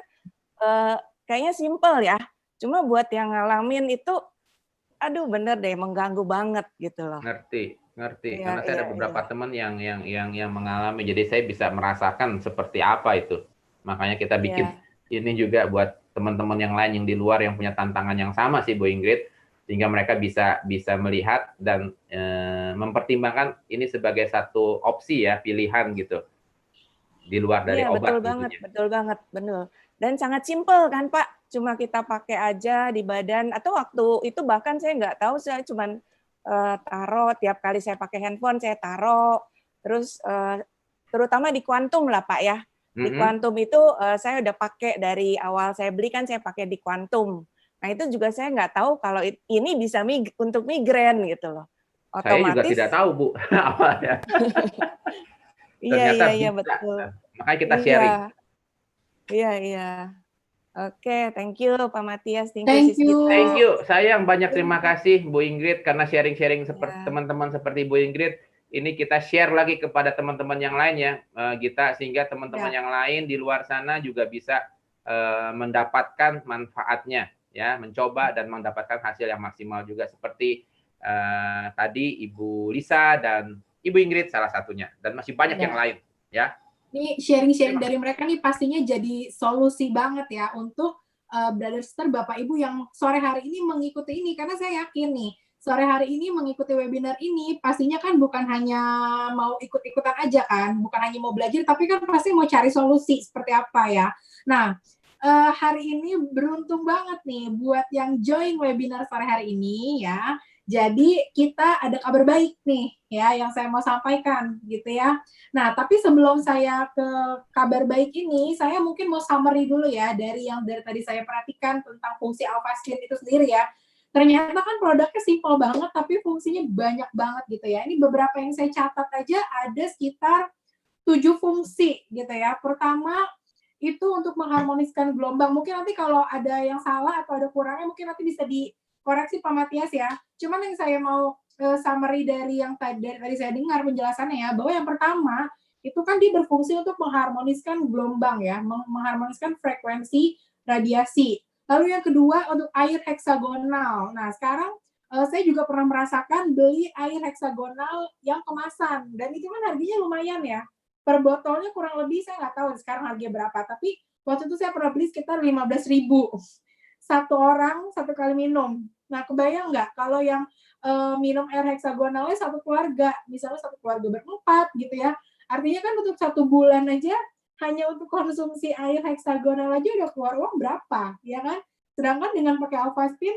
kayaknya simple ya, cuma buat yang ngalamin itu, aduh bener deh mengganggu banget gitu loh. Ngerti. Iya, Karena saya ada beberapa teman yang mengalami, jadi saya bisa merasakan seperti apa itu. Makanya kita bikin ini juga buat teman-teman yang lain yang di luar yang punya tantangan yang sama sih Bu Ingrid, sehingga mereka bisa melihat dan mempertimbangkan ini sebagai satu opsi ya, pilihan gitu. Di luar dari obat tentunya. Betul banget, benar. Dan sangat simpel kan Pak, cuma kita pakai aja di badan, atau waktu itu bahkan saya nggak tahu, saya cuman taruh tiap kali saya pakai handphone, saya taruh, terus terutama di kuantum lah Pak ya. Di kuantum itu saya udah pakai dari awal saya beli, kan saya pakai di kuantum. Nah itu juga saya nggak tahu kalau ini bisa untuk migrain gitu loh. Saya juga tidak tahu Bu awalnya. Iya betul. Makanya kita sharing. Iya. Oke, thank you Pak Matias. Thank you. Sayang, banyak terima kasih Bu Ingrid karena sharing-sharing seperti teman-teman seperti Bu Ingrid. Ini kita share lagi kepada teman-teman yang lain ya, Gita, sehingga teman-teman yang lain di luar sana juga bisa mendapatkan manfaatnya, ya, mencoba dan mendapatkan hasil yang maksimal juga seperti tadi Ibu Lisa dan Ibu Ingrid salah satunya, dan masih banyak yang lain, ya. Ini sharing-sharing dari mereka nih pastinya jadi solusi banget ya untuk brother sister Bapak Ibu yang sore hari ini mengikuti ini, karena saya yakin nih sore hari ini mengikuti webinar ini pastinya kan bukan hanya mau ikut-ikutan aja kan, bukan hanya mau belajar, tapi kan pasti mau cari solusi seperti apa ya. Nah, hari ini beruntung banget nih buat yang join webinar sore hari ini ya. Jadi kita ada kabar baik nih ya yang saya mau sampaikan gitu ya. Nah, tapi sebelum saya ke kabar baik ini, saya mungkin mau summary dulu ya dari tadi saya perhatikan tentang fungsi Alpha Skin itu sendiri ya. Ternyata kan produknya simpel banget tapi fungsinya banyak banget gitu ya. Ini beberapa yang saya catat aja ada sekitar 7 fungsi gitu ya. Pertama itu untuk mengharmoniskan gelombang. Mungkin nanti kalau ada yang salah atau ada kurangnya mungkin nanti bisa dikoreksi Pak Matias ya. Cuman yang saya mau summary dari yang tadi saya dengar penjelasannya ya, bahwa yang pertama itu kan dia berfungsi untuk mengharmoniskan gelombang ya, mengharmoniskan frekuensi radiasi. Lalu yang kedua untuk air heksagonal. Nah sekarang saya juga pernah merasakan beli air heksagonal yang kemasan, dan itu kan harganya lumayan ya. Per botolnya kurang lebih saya nggak tahu sekarang harganya berapa, tapi waktu itu saya pernah beli sekitar 15.000 satu orang satu kali minum. Nah kebayang nggak kalau yang minum air heksagonalnya satu keluarga, misalnya satu keluarga berempat gitu ya, artinya kan untuk 1 bulan aja hanya untuk konsumsi air heksagonal aja udah keluar uang berapa ya kan. Sedangkan dengan pakai Alpha Spin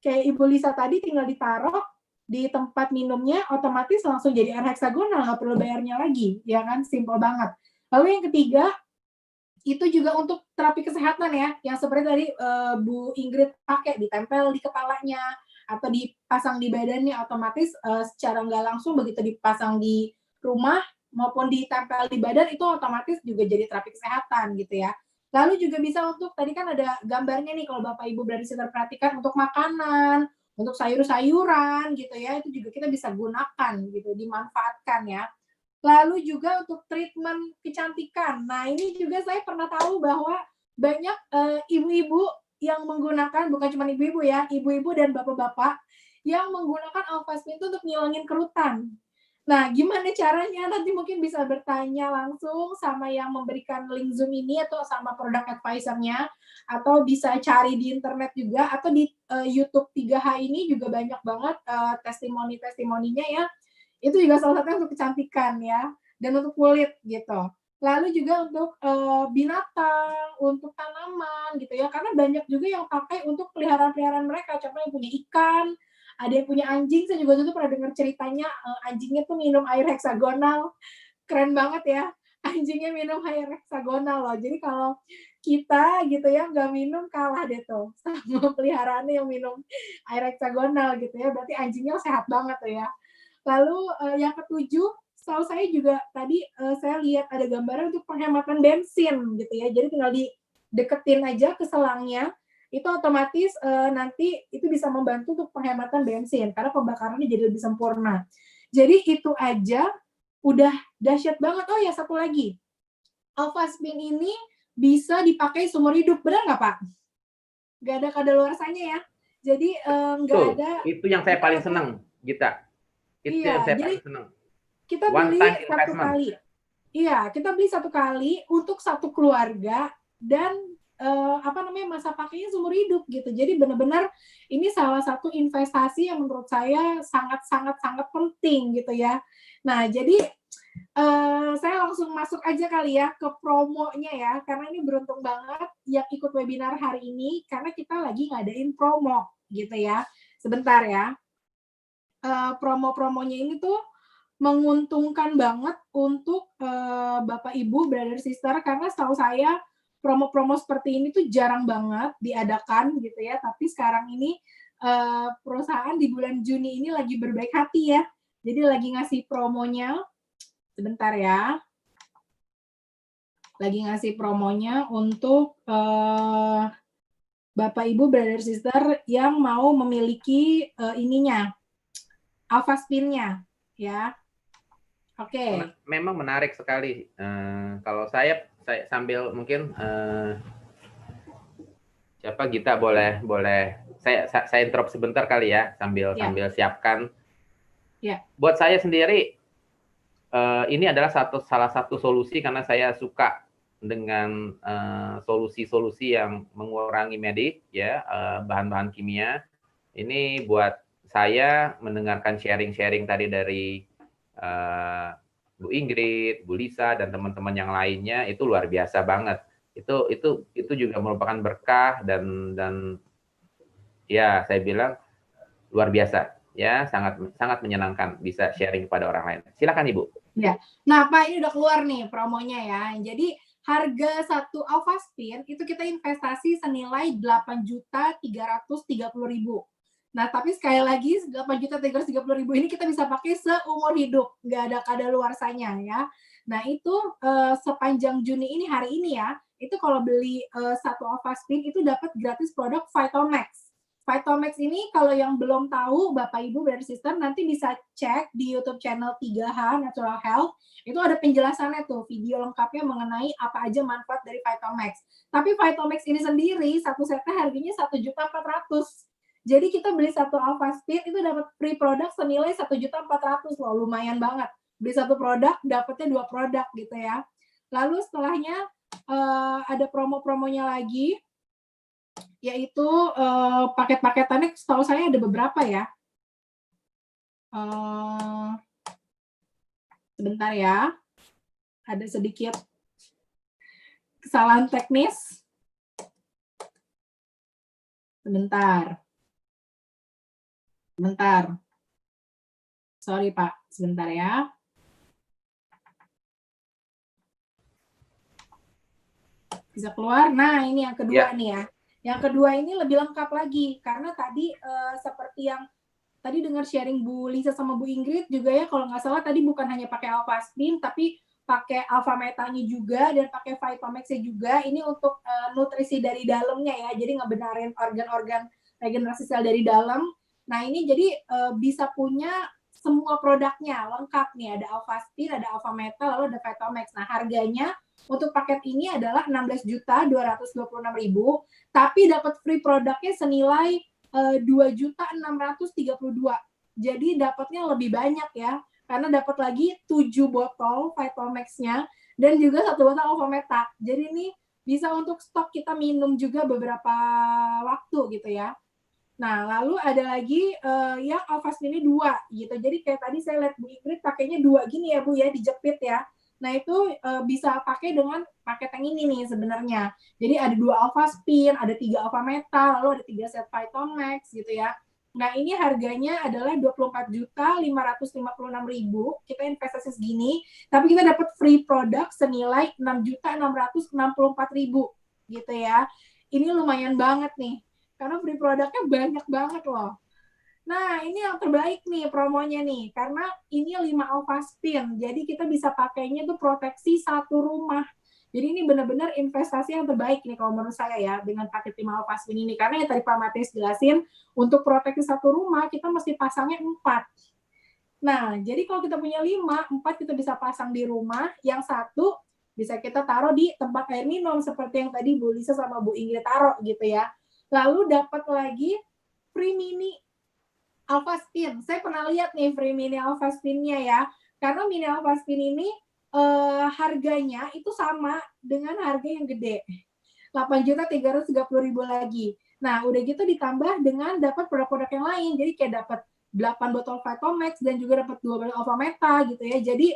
kayak Ibu Lisa tadi tinggal ditaruh di tempat minumnya otomatis langsung jadi air heksagonal, nggak perlu bayarnya lagi, ya kan? Simple banget. Lalu yang ketiga, itu juga untuk terapi kesehatan ya, yang seperti tadi Bu Ingrid pakai, ditempel di kepalanya, atau dipasang di badannya, otomatis secara nggak langsung begitu dipasang di rumah maupun ditempel di badan, itu otomatis juga jadi terapi kesehatan gitu ya. Lalu juga bisa untuk, tadi kan ada gambarnya nih, kalau Bapak Ibu babysitter perhatikan, untuk makanan, untuk sayur-sayuran gitu ya, itu juga kita bisa gunakan gitu, dimanfaatkan ya. Lalu juga untuk treatment kecantikan. Nah, ini juga saya pernah tahu bahwa banyak ibu-ibu yang menggunakan, bukan cuma ibu-ibu ya, ibu-ibu dan bapak-bapak yang menggunakan Alpha Spin itu untuk ngilangin kerutan. Nah, gimana caranya? Nanti mungkin bisa bertanya langsung sama yang memberikan link Zoom ini atau sama product advisor-nya, atau bisa cari di internet juga, atau di YouTube 3H ini juga banyak banget testimoni-testimoninya ya. Itu juga salah satunya untuk kecantikan ya, dan untuk kulit gitu. Lalu juga untuk binatang, untuk tanaman gitu ya, karena banyak juga yang pakai untuk peliharaan-peliharaan mereka. Contohnya yang punya ikan, ada yang punya anjing, saya juga dulu pernah dengar ceritanya anjingnya tuh minum air heksagonal, keren banget ya, anjingnya minum air heksagonal loh. Jadi kalau kita gitu ya nggak minum, kalah deh tuh sama peliharaannya yang minum air heksagonal gitu ya, berarti anjingnya sehat banget tuh ya. Lalu yang ketujuh, setahu saya juga tadi saya lihat ada gambaran untuk penghematan bensin gitu ya. Jadi tinggal dideketin aja ke selangnya, itu otomatis nanti itu bisa membantu untuk penghematan bensin karena pembakarannya jadi lebih sempurna. Jadi itu aja udah dahsyat banget. Oh ya, satu lagi, Alpha Spin ini bisa dipakai seumur hidup, benar nggak Pak? Nggak ada kadaluarsanya ya. Jadi nggak ada. Itu yang saya paling senang, Gita. Itu yang saya paling senang. Kita beli satu kali. Iya, kita beli satu kali untuk satu keluarga dan masa pakainya seumur hidup gitu. Jadi benar-benar ini salah satu investasi yang menurut saya sangat penting gitu ya. Nah, jadi saya langsung masuk aja kali ya ke promonya ya, karena ini beruntung banget yang ikut webinar hari ini karena kita lagi ngadain promo gitu ya. Sebentar ya. Promo-promonya ini tuh menguntungkan banget untuk Bapak Ibu, brother sister, karena setahu saya promo-promo seperti ini tuh jarang banget diadakan gitu ya. Tapi sekarang ini perusahaan di bulan Juni ini lagi berbaik hati ya. Jadi lagi ngasih promonya. Sebentar ya. Lagi ngasih promonya untuk Bapak Ibu, brother sister yang mau memiliki ininya, Alpha Spin-nya ya. Oke. Memang menarik sekali. Kalau saya sambil mungkin siapa Gita boleh saya interrupt sebentar kali ya sambil siapkan. Ya. Buat saya sendiri ini adalah salah satu solusi karena saya suka dengan solusi-solusi yang mengurangi medik ya, bahan-bahan kimia. Ini buat saya mendengarkan sharing-sharing tadi dari Bu Ingrid, Bu Lisa dan teman-teman yang lainnya itu luar biasa banget. Itu juga merupakan berkah dan ya saya bilang luar biasa ya, sangat menyenangkan bisa sharing kepada orang lain. Silakan Ibu. Ya. Nah, Pak, ini udah keluar nih promonya ya. Jadi harga satu Alpha Spin itu kita investasi senilai 8.330.000. Nah, tapi sekali lagi 8.330.000 ini kita bisa pakai seumur hidup, nggak ada kadaluarsanya ya. Nah, itu sepanjang Juni ini, hari ini ya, itu kalau beli satu Alpha Spin itu dapat gratis produk Vitomax. Vitomax ini kalau yang belum tahu, Bapak Ibu brother sister, nanti bisa cek di YouTube channel 3H Natural Health. Itu ada penjelasannya tuh, video lengkapnya mengenai apa aja manfaat dari Vitomax. Tapi Vitomax ini sendiri satu setnya harganya 1.400.000. Jadi kita beli satu Alpha Spin itu dapat free produk senilai 1.400.000 loh, lumayan banget. Beli satu produk dapatnya 2 produk gitu ya. Lalu setelahnya ada promo-promonya lagi, yaitu paket-paketannya setahu saya ada beberapa ya. Sebentar ya, ada sedikit kesalahan teknis. Sebentar. Sorry Pak, sebentar ya. Bisa keluar. Nah, ini yang kedua nih ya. Yang kedua ini lebih lengkap lagi karena tadi seperti yang tadi dengar sharing Bu Lisa sama Bu Ingrid juga ya, kalau nggak salah tadi bukan hanya pakai Alpha-Spin tapi pakai alpha metanya juga dan pakai Vitamix-nya juga. Ini untuk nutrisi dari dalamnya ya. Jadi ngebenarin organ-organ regenerasi sel dari dalam. Nah, ini jadi bisa punya semua produknya lengkap nih. Ada Alpha-Spin, ada Alpha Meta, lalu ada Vitamix. Nah, harganya untuk paket ini adalah 16.226.000, tapi dapat free produknya senilai 2.632. Jadi dapatnya lebih banyak ya, karena dapat lagi 7 botol Vitamix-nya dan juga 1 botol Alpha Meta. Jadi ini bisa untuk stok kita minum juga beberapa waktu gitu ya. Nah, lalu ada lagi yang Alpha Spin ini 2 gitu. Jadi kayak tadi saya lihat Bu Ingrid pakainya 2 gini ya Bu ya, dijepit ya. Nah, itu bisa pakai dengan paket yang ini nih sebenarnya. Jadi ada 2 Alpha Spin, ada 3 Alpha Meta, lalu ada 3 set Vitamix gitu ya. Nah, ini harganya adalah 24.556.000. Kita investasi segini, tapi kita dapat free produk senilai 6.664.000 gitu ya. Ini lumayan banget nih. Karena free produknya banyak banget loh. Nah, ini yang terbaik nih promonya nih. Karena ini 5 Alpha Spin. Jadi kita bisa pakainya tuh proteksi 1 rumah. Jadi ini benar-benar investasi yang terbaik nih kalau menurut saya ya. Dengan paket 5 Alpha Spin ini. Karena yang tadi Pak Matius jelasin, untuk proteksi 1 rumah kita mesti pasangnya 4. Nah, jadi kalau kita punya 5, 4 kita bisa pasang di rumah. Yang 1 bisa kita taruh di tempat air minum. Seperti yang tadi Bu Lisa sama Bu Ingrid taruh gitu ya. Lalu dapat lagi free mini Alpha Spin. Saya pernah lihat nih free mini Alpha Spin-nya ya. Karena mini Alpha Spin ini harganya itu sama dengan harga yang gede. 8.330.000 lagi. Nah, udah gitu ditambah dengan dapat produk-produk yang lain. Jadi kayak dapat 8 botol Vitamix dan juga dapat 2 botol Alpha Meta gitu ya. Jadi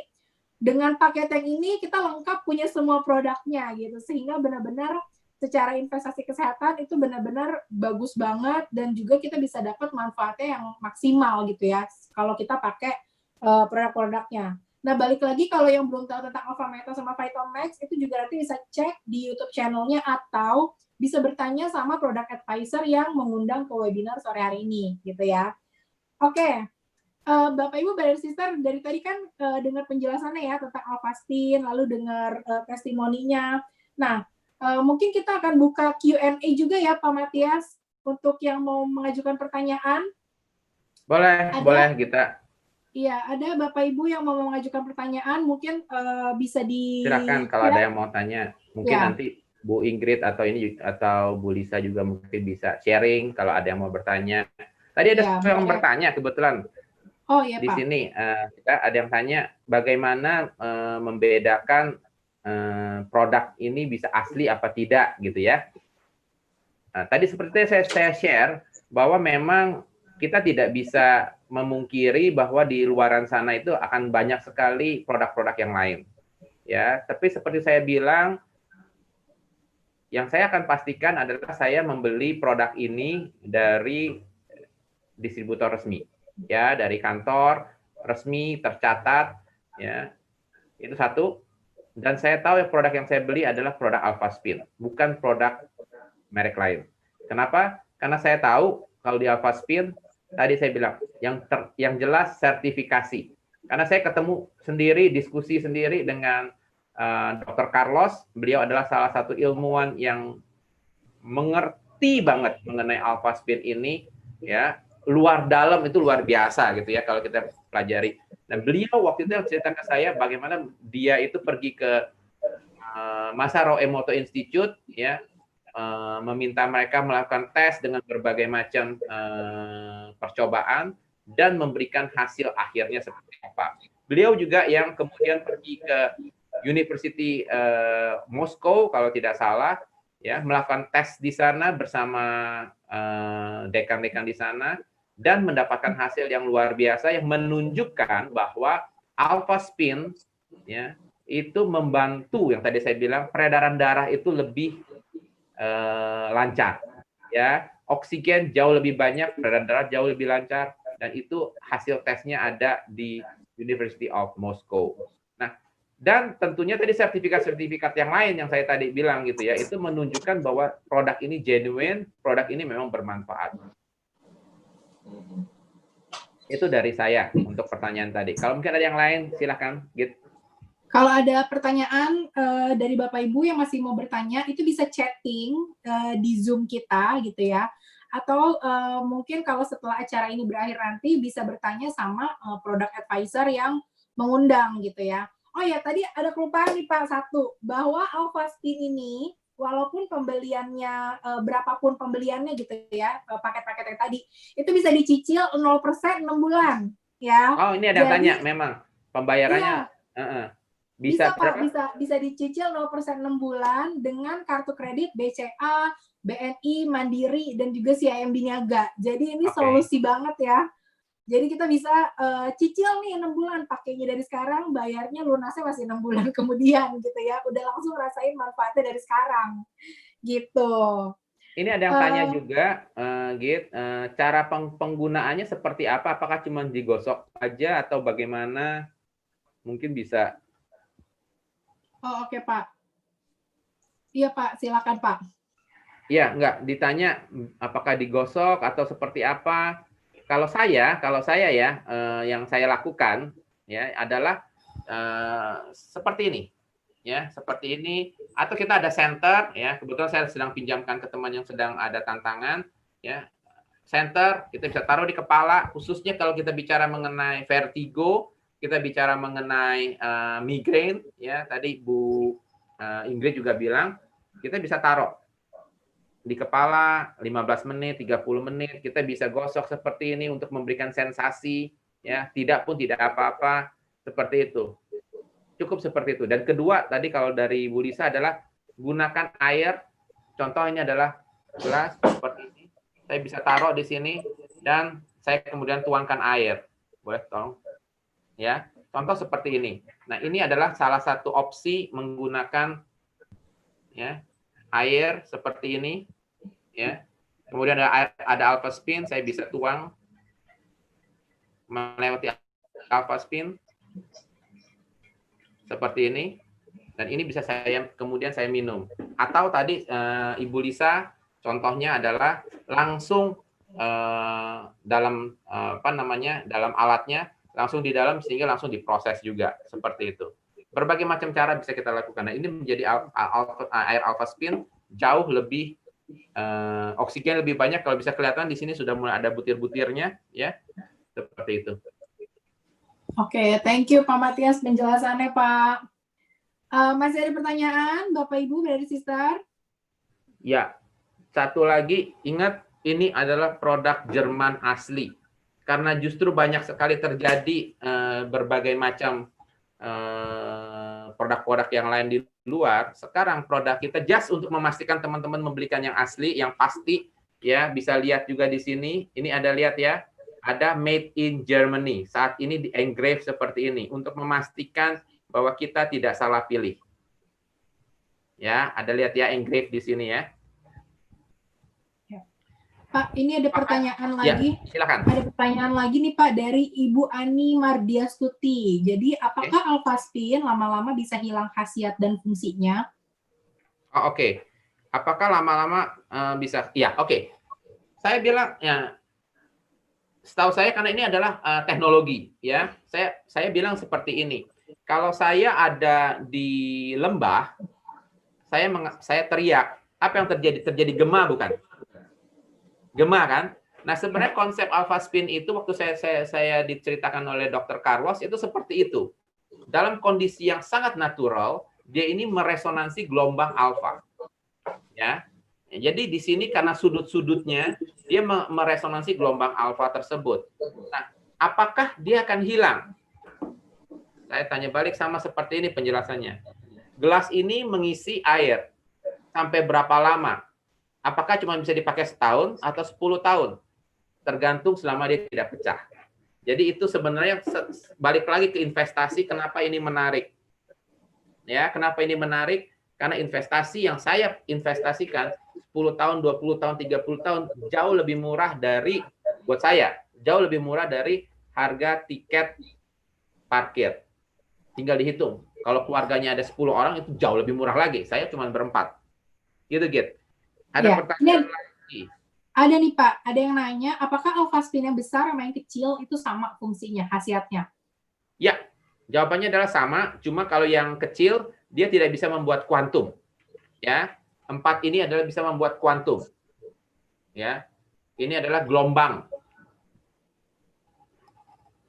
dengan paket yang ini kita lengkap punya semua produknya gitu. Sehingga benar-benar secara investasi kesehatan itu benar-benar bagus banget dan juga kita bisa dapat manfaatnya yang maksimal gitu ya kalau kita pakai produk-produknya. Nah, balik lagi kalau yang belum tahu tentang Alpha Meta sama Vitamix itu juga nanti bisa cek di YouTube channelnya atau bisa bertanya sama produk advisor yang mengundang ke webinar sore hari ini gitu ya. Oke. Bapak Ibu Brother Sister dari tadi kan dengar penjelasannya ya tentang Alpha Spin, lalu dengar testimoninya. Nah, mungkin kita akan buka Q&A juga ya Pak Matias untuk yang mau mengajukan pertanyaan. Boleh kita. Iya, ada Bapak Ibu yang mau mengajukan pertanyaan, mungkin bisa di. Silakan kalau ada yang mau tanya. Mungkin nanti Bu Ingrid atau Bu Lisa juga mungkin bisa sharing kalau ada yang mau bertanya. Tadi ada yang bertanya kebetulan. Oh iya di Pak. sini kita ada yang tanya bagaimana membedakan produk ini bisa asli apa tidak gitu ya. Nah, tadi seperti saya share bahwa memang kita tidak bisa memungkiri bahwa di luaran sana itu akan banyak sekali produk-produk yang lain. Ya, tapi seperti saya bilang, yang saya akan pastikan adalah saya membeli produk ini dari distributor resmi. Ya, dari kantor resmi tercatat ya. Itu satu. Dan saya tahu yang produk yang saya beli adalah produk Alpha Spin, bukan produk merek lain. Kenapa? Karena saya tahu kalau di Alpha Spin tadi saya bilang yang jelas sertifikasi. Karena saya ketemu sendiri, diskusi sendiri dengan Dr. Carlos, beliau adalah salah satu ilmuwan yang mengerti banget mengenai Alpha Spin ini ya. Luar dalam itu luar biasa gitu ya kalau kita pelajari. Dan beliau waktu itu cerita ke saya bagaimana dia itu pergi ke Masaru Emoto Institute ya, meminta mereka melakukan tes dengan berbagai macam percobaan dan memberikan hasil akhirnya seperti apa. Beliau juga yang kemudian pergi ke University Moskow kalau tidak salah ya, melakukan tes di sana bersama dekan-dekan di sana dan mendapatkan hasil yang luar biasa yang menunjukkan bahwa Alpha Spin ya itu membantu yang tadi saya bilang peredaran darah itu lebih lancar ya, oksigen jauh lebih banyak, peredaran darah jauh lebih lancar, dan itu hasil tesnya ada di University of Moscow. Nah, dan tentunya tadi sertifikat-sertifikat yang lain yang saya tadi bilang gitu ya, itu menunjukkan bahwa produk ini genuine, produk ini memang bermanfaat. Itu dari saya untuk pertanyaan tadi. Kalau mungkin ada yang lain, silakan, Git. Kalau ada pertanyaan dari Bapak Ibu yang masih mau bertanya, itu bisa chatting di Zoom kita gitu ya. Atau mungkin kalau setelah acara ini berakhir nanti bisa bertanya sama product advisor yang mengundang gitu ya. Oh ya, tadi ada kelupaan nih Pak, satu, bahwa Alphaspin ini walaupun pembeliannya berapapun pembeliannya gitu ya, paket-paket yang tadi, itu bisa dicicil 0% 6 bulan ya. Oh, ini ada Jadi, tanya memang pembayarannya bisa berapa? Pak, bisa dicicil 0% 6 bulan dengan kartu kredit BCA, BNI, Mandiri, dan juga CIMB Niaga. Jadi ini solusi banget ya. Jadi kita bisa cicil nih 6 bulan, pakainya dari sekarang, bayarnya lunasnya masih 6 bulan kemudian gitu ya. Udah langsung rasain manfaatnya dari sekarang. Gitu. Ini ada yang tanya juga, Git, cara penggunaannya seperti apa? Apakah cuma digosok aja atau bagaimana? Mungkin bisa. Oh, oke, Pak. Iya, Pak. Silakan, Pak. Iya, enggak ditanya apakah digosok atau seperti apa. Kalau saya ya, yang saya lakukan ya adalah seperti ini, ya, seperti ini. Atau kita ada center, ya. Kebetulan saya sedang pinjamkan ke teman yang sedang ada tantangan, ya. Center kita bisa taruh di kepala, khususnya kalau kita bicara mengenai vertigo, kita bicara mengenai migrain, ya. Tadi Bu Ingrid juga bilang, kita bisa taruh di kepala 15 menit, 30 menit, kita bisa gosok seperti ini untuk memberikan sensasi, ya, tidak apa-apa, seperti itu. Cukup seperti itu. Dan kedua, tadi kalau dari Bu Lisa adalah gunakan air, contoh ini adalah gelas seperti ini, saya bisa taruh di sini, dan saya kemudian tuangkan air. Boleh tolong? Ya, contoh seperti ini. Nah, ini adalah salah satu opsi menggunakan ya air seperti ini. Ya, kemudian ada Alphaspin, saya bisa tuang melewati Alphaspin seperti ini, dan ini bisa kemudian saya minum. Atau tadi Ibu Lisa contohnya adalah langsung dalam dalam alatnya, langsung di dalam sehingga langsung diproses juga seperti itu. Berbagai macam cara bisa kita lakukan. Nah, ini menjadi air Alphaspin jauh lebih oksigen lebih banyak. Kalau bisa kelihatan di sini sudah mulai ada butir-butirnya, ya, seperti itu. Oke, thank you Pak Matias penjelasannya Pak. Masih ada pertanyaan Bapak Ibu dari Sister? Ya, satu lagi, ingat ini adalah produk Jerman asli. Karena justru banyak sekali terjadi berbagai macam produk-produk yang lain di luar. Sekarang produk kita just untuk memastikan teman-teman membelikan yang asli, yang pasti, ya, bisa lihat juga di sini. Ini ada lihat ya, ada made in Germany. Saat ini di engrave seperti ini untuk memastikan bahwa kita tidak salah pilih. Ya, ada lihat ya engrave di sini ya. Pak, ini ada pertanyaan lagi. Ya, silakan. Ada pertanyaan lagi nih Pak dari Ibu Ani Mardiastuti. Jadi, apakah Alphaspin lama-lama bisa hilang khasiat dan fungsinya? Oh, oke. Apakah lama-lama bisa? Ya, oke. Saya bilang ya, setahu saya karena ini adalah teknologi, ya. Saya bilang seperti ini. Kalau saya ada di lembah, saya teriak. Apa yang terjadi? Terjadi gema bukan? Gema kan? Nah, sebenarnya konsep Alphaspin itu waktu saya diceritakan oleh Dr. Carlos itu seperti itu. Dalam kondisi yang sangat natural, dia ini meresonansi gelombang alfa. Ya. Jadi di sini karena sudut-sudutnya dia meresonansi gelombang alfa tersebut. Nah, apakah dia akan hilang? Saya tanya balik sama seperti ini penjelasannya. Gelas ini mengisi air sampai berapa lama? Apakah cuma bisa dipakai setahun atau 10 tahun? Tergantung selama dia tidak pecah. Jadi itu sebenarnya balik lagi ke investasi, kenapa ini menarik. Ya, kenapa ini menarik? Karena investasi yang saya investasikan 10 tahun, 20 tahun, 30 tahun jauh lebih murah dari buat saya jauh lebih murah dari harga tiket parkir. Tinggal dihitung. Kalau keluarganya ada 10 orang itu jauh lebih murah lagi. Saya cuma berempat. Gitu, Git. Ada Ya, pertanyaan ini lagi? ada nih Pak, ada yang nanya, apakah alpha-spin yang besar sama yang kecil itu sama fungsinya, khasiatnya? Ya, jawabannya adalah sama. Cuma kalau yang kecil, dia tidak bisa membuat kuantum. Ya, 4 ini adalah bisa membuat kuantum. Ya, ini adalah gelombang.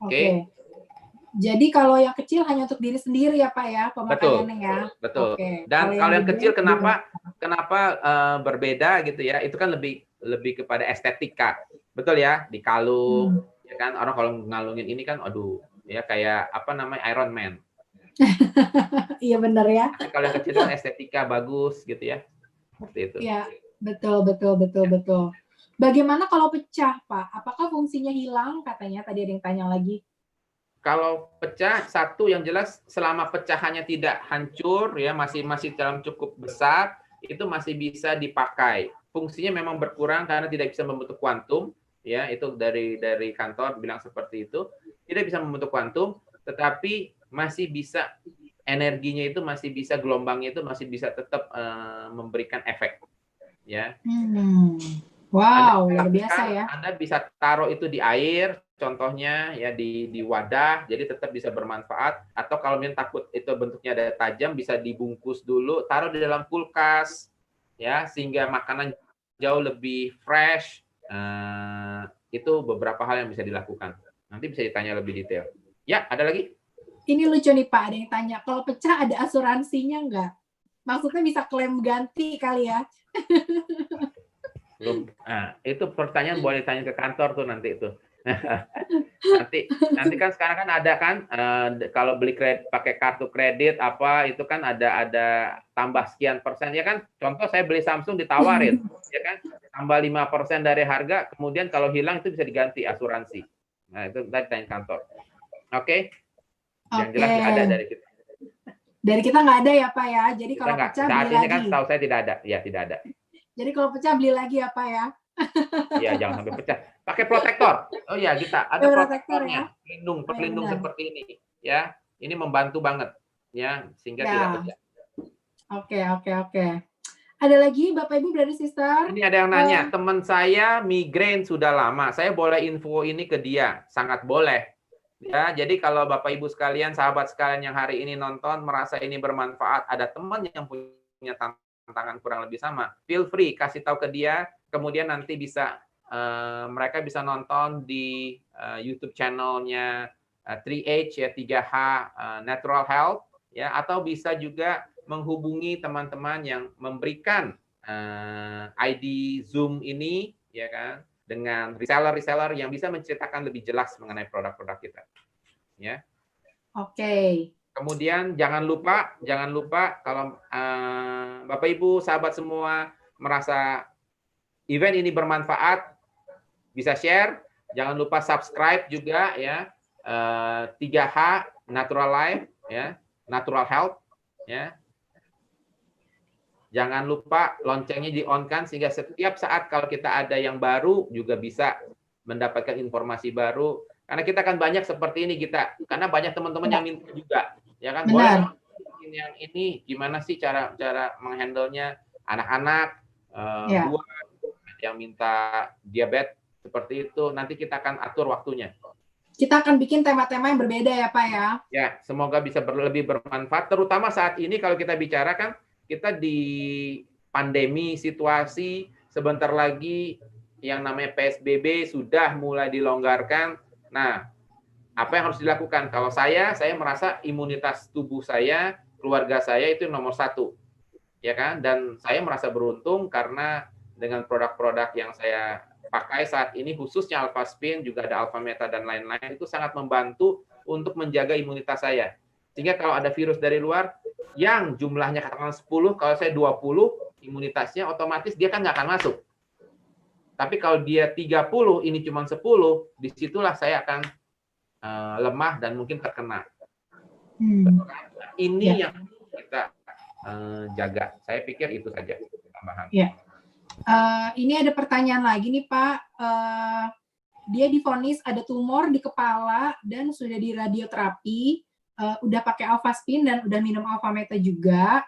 Oke. Jadi kalau yang kecil hanya untuk diri sendiri ya Pak ya, pemakaiannya ya. Betul. Oke. Dan kalau yang gede, kecil kenapa berbeda gitu ya? Itu kan lebih kepada estetika. Betul ya? Di kalung, ya kan? Orang kalau ngalungin ini kan aduh, ya kayak apa namanya? Iron Man. Iya benar ya. Tapi kalau yang kecil itu kan estetika bagus gitu ya. Seperti itu. Iya, betul. Bagaimana kalau pecah, Pak? Apakah fungsinya hilang? Katanya tadi ada yang tanya lagi. Kalau pecah, satu yang jelas selama pecahannya tidak hancur ya, masih dalam cukup besar, itu masih bisa dipakai. Fungsinya memang berkurang karena tidak bisa membentuk kuantum, ya itu dari kantor bilang seperti itu, tidak bisa membentuk kuantum, tetapi masih bisa energinya itu masih bisa, gelombangnya itu masih bisa tetap memberikan efek, ya. Wow, luar biasa ya. Anda bisa taruh itu di air, contohnya ya di wadah, jadi tetap bisa bermanfaat. Atau kalau misalnya takut itu bentuknya ada tajam, bisa dibungkus dulu, taruh di dalam kulkas, ya sehingga makanan jauh lebih fresh. Itu beberapa hal yang bisa dilakukan. Nanti bisa ditanya lebih detail. Ya, ada lagi? Ini lucu nih Pak, ada yang tanya, kalau pecah ada asuransinya nggak? Maksudnya bisa klaim ganti kali ya? Nah, itu pertanyaan boleh ditanya ke kantor tuh nanti itu. nanti kan sekarang kan ada kan kalau beli pakai kartu kredit apa itu kan ada tambah sekian persen ya kan. Contoh saya beli Samsung ditawarin ya kan tambah 5% dari harga, kemudian kalau hilang itu bisa diganti asuransi. Nah, itu tadi tanya kantor. Oke. Yang jelas nggak ada dari kita. Dari kita nggak ada ya Pak ya. Jadi kalau pecah beli lagi. Saat ini kan setahu saya tidak ada. Ya, tidak ada. Jadi kalau pecah beli lagi apa ya? Iya, jangan sampai pecah. Pakai protektor. Oh iya, kita ada protektornya. Pelindung seperti ini. Ya, ini membantu banget. Ya, sehingga tidak pecah. Oke. Ada lagi Bapak Ibu Brother Sister? Ini ada yang nanya, teman saya migrain sudah lama. Saya boleh info ini ke dia? Sangat boleh. Ya, jadi kalau Bapak Ibu sekalian, sahabat sekalian yang hari ini nonton merasa ini bermanfaat, ada teman yang punya tantangan kurang lebih sama, feel free kasih tahu ke dia, kemudian nanti bisa mereka bisa nonton di YouTube channelnya 3H ya 3H Natural Health ya, atau bisa juga menghubungi teman-teman yang memberikan ID Zoom ini ya kan, dengan reseller yang bisa menceritakan lebih jelas mengenai produk-produk kita ya. Oke. Kemudian jangan lupa kalau Bapak Ibu sahabat semua merasa event ini bermanfaat, bisa share. Jangan lupa subscribe juga ya. 3H Natural Life ya, Natural Health ya. Jangan lupa loncengnya di-on-kan sehingga setiap saat kalau kita ada yang baru juga bisa mendapatkan informasi baru. Karena kita kan banyak seperti ini karena banyak teman-teman yang minta juga. Ya kan, boleh yang ini gimana sih cara menghandle-nya anak-anak, buah yang minta diabetes seperti itu, nanti kita akan atur waktunya. Kita akan bikin tema-tema yang berbeda ya Pak ya. Ya, semoga bisa lebih bermanfaat, terutama saat ini kalau kita bicara kan kita di pandemi situasi, sebentar lagi yang namanya PSBB sudah mulai dilonggarkan. Nah, apa yang harus dilakukan? Kalau saya merasa imunitas tubuh saya, keluarga saya itu nomor 1, ya kan? Dan saya merasa beruntung karena dengan produk-produk yang saya pakai saat ini, khususnya Alpha Spin, juga ada Alpha Meta dan lain-lain, itu sangat membantu untuk menjaga imunitas saya. Sehingga kalau ada virus dari luar, yang jumlahnya katakan 10, kalau saya 20, imunitasnya otomatis dia kan nggak akan masuk. Tapi kalau dia 30, ini cuma 10, disitulah saya akan lemah dan mungkin terkena. Ini yang kita jaga. Saya pikir itu saja tambahan. Ya. Ini ada pertanyaan lagi nih Pak. dia divonis ada tumor di kepala dan sudah di radioterapi, udah pakai Alphaspin dan udah minum Alphameta juga.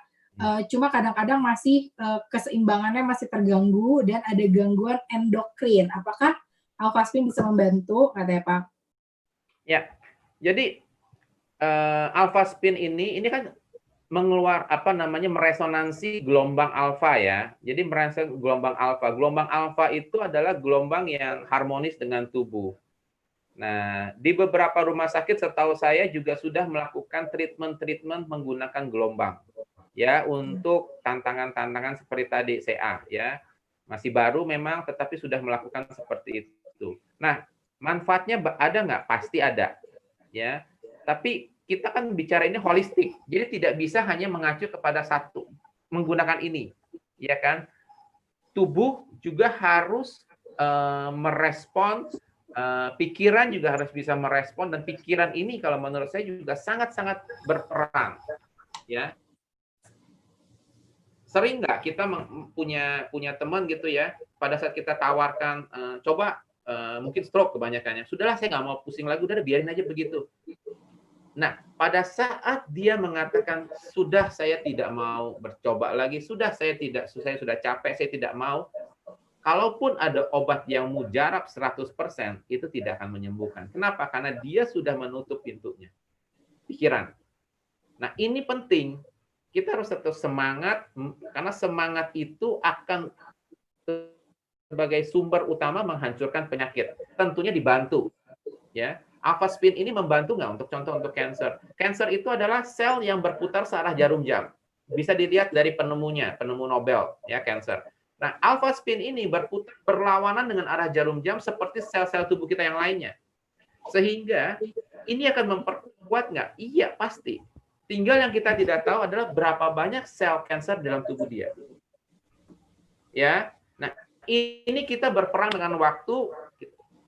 Cuma kadang-kadang masih keseimbangannya masih terganggu dan ada gangguan endokrin. Apakah Alphaspin bisa membantu, katanya Pak? Ya, jadi Alphaspin ini kan meresonansi gelombang alfa ya. Jadi meresonansi gelombang alfa. Gelombang alfa itu adalah gelombang yang harmonis dengan tubuh. Nah, di beberapa rumah sakit setahu saya juga sudah melakukan treatment menggunakan gelombang ya untuk tantangan-tantangan seperti tadi CA ya. Masih baru memang tetapi sudah melakukan seperti itu. Nah, manfaatnya ada nggak? Pasti ada ya. Tapi kita kan bicara ini holistik. Jadi tidak bisa hanya mengacu kepada satu menggunakan ini, ya kan? Tubuh juga harus merespon, pikiran juga harus bisa merespon, dan pikiran ini kalau menurut saya juga sangat-sangat berperan, ya. Sering nggak kita punya teman gitu ya, pada saat kita tawarkan, coba mungkin stroke kebanyakannya, sudahlah saya nggak mau pusing lagi, udah biarin aja begitu. Nah, pada saat dia mengatakan, sudah saya tidak mau bercoba lagi, saya sudah capek, saya tidak mau, kalaupun ada obat yang mujarab 100%, itu tidak akan menyembuhkan. Kenapa? Karena dia sudah menutup pintunya. Pikiran. Nah, ini penting. Kita harus tetap semangat, karena semangat itu akan sebagai sumber utama menghancurkan penyakit. Tentunya dibantu. Ya, Alphaspin ini membantu nggak untuk cancer? Cancer itu adalah sel yang berputar searah jarum jam. Bisa dilihat dari penemu Nobel, ya, cancer. Nah, Alphaspin ini berlawanan dengan arah jarum jam seperti sel-sel tubuh kita yang lainnya. Sehingga ini akan memperkuat nggak? Iya, pasti. Tinggal yang kita tidak tahu adalah berapa banyak sel cancer dalam tubuh dia. Ya, nah ini kita berperang dengan waktu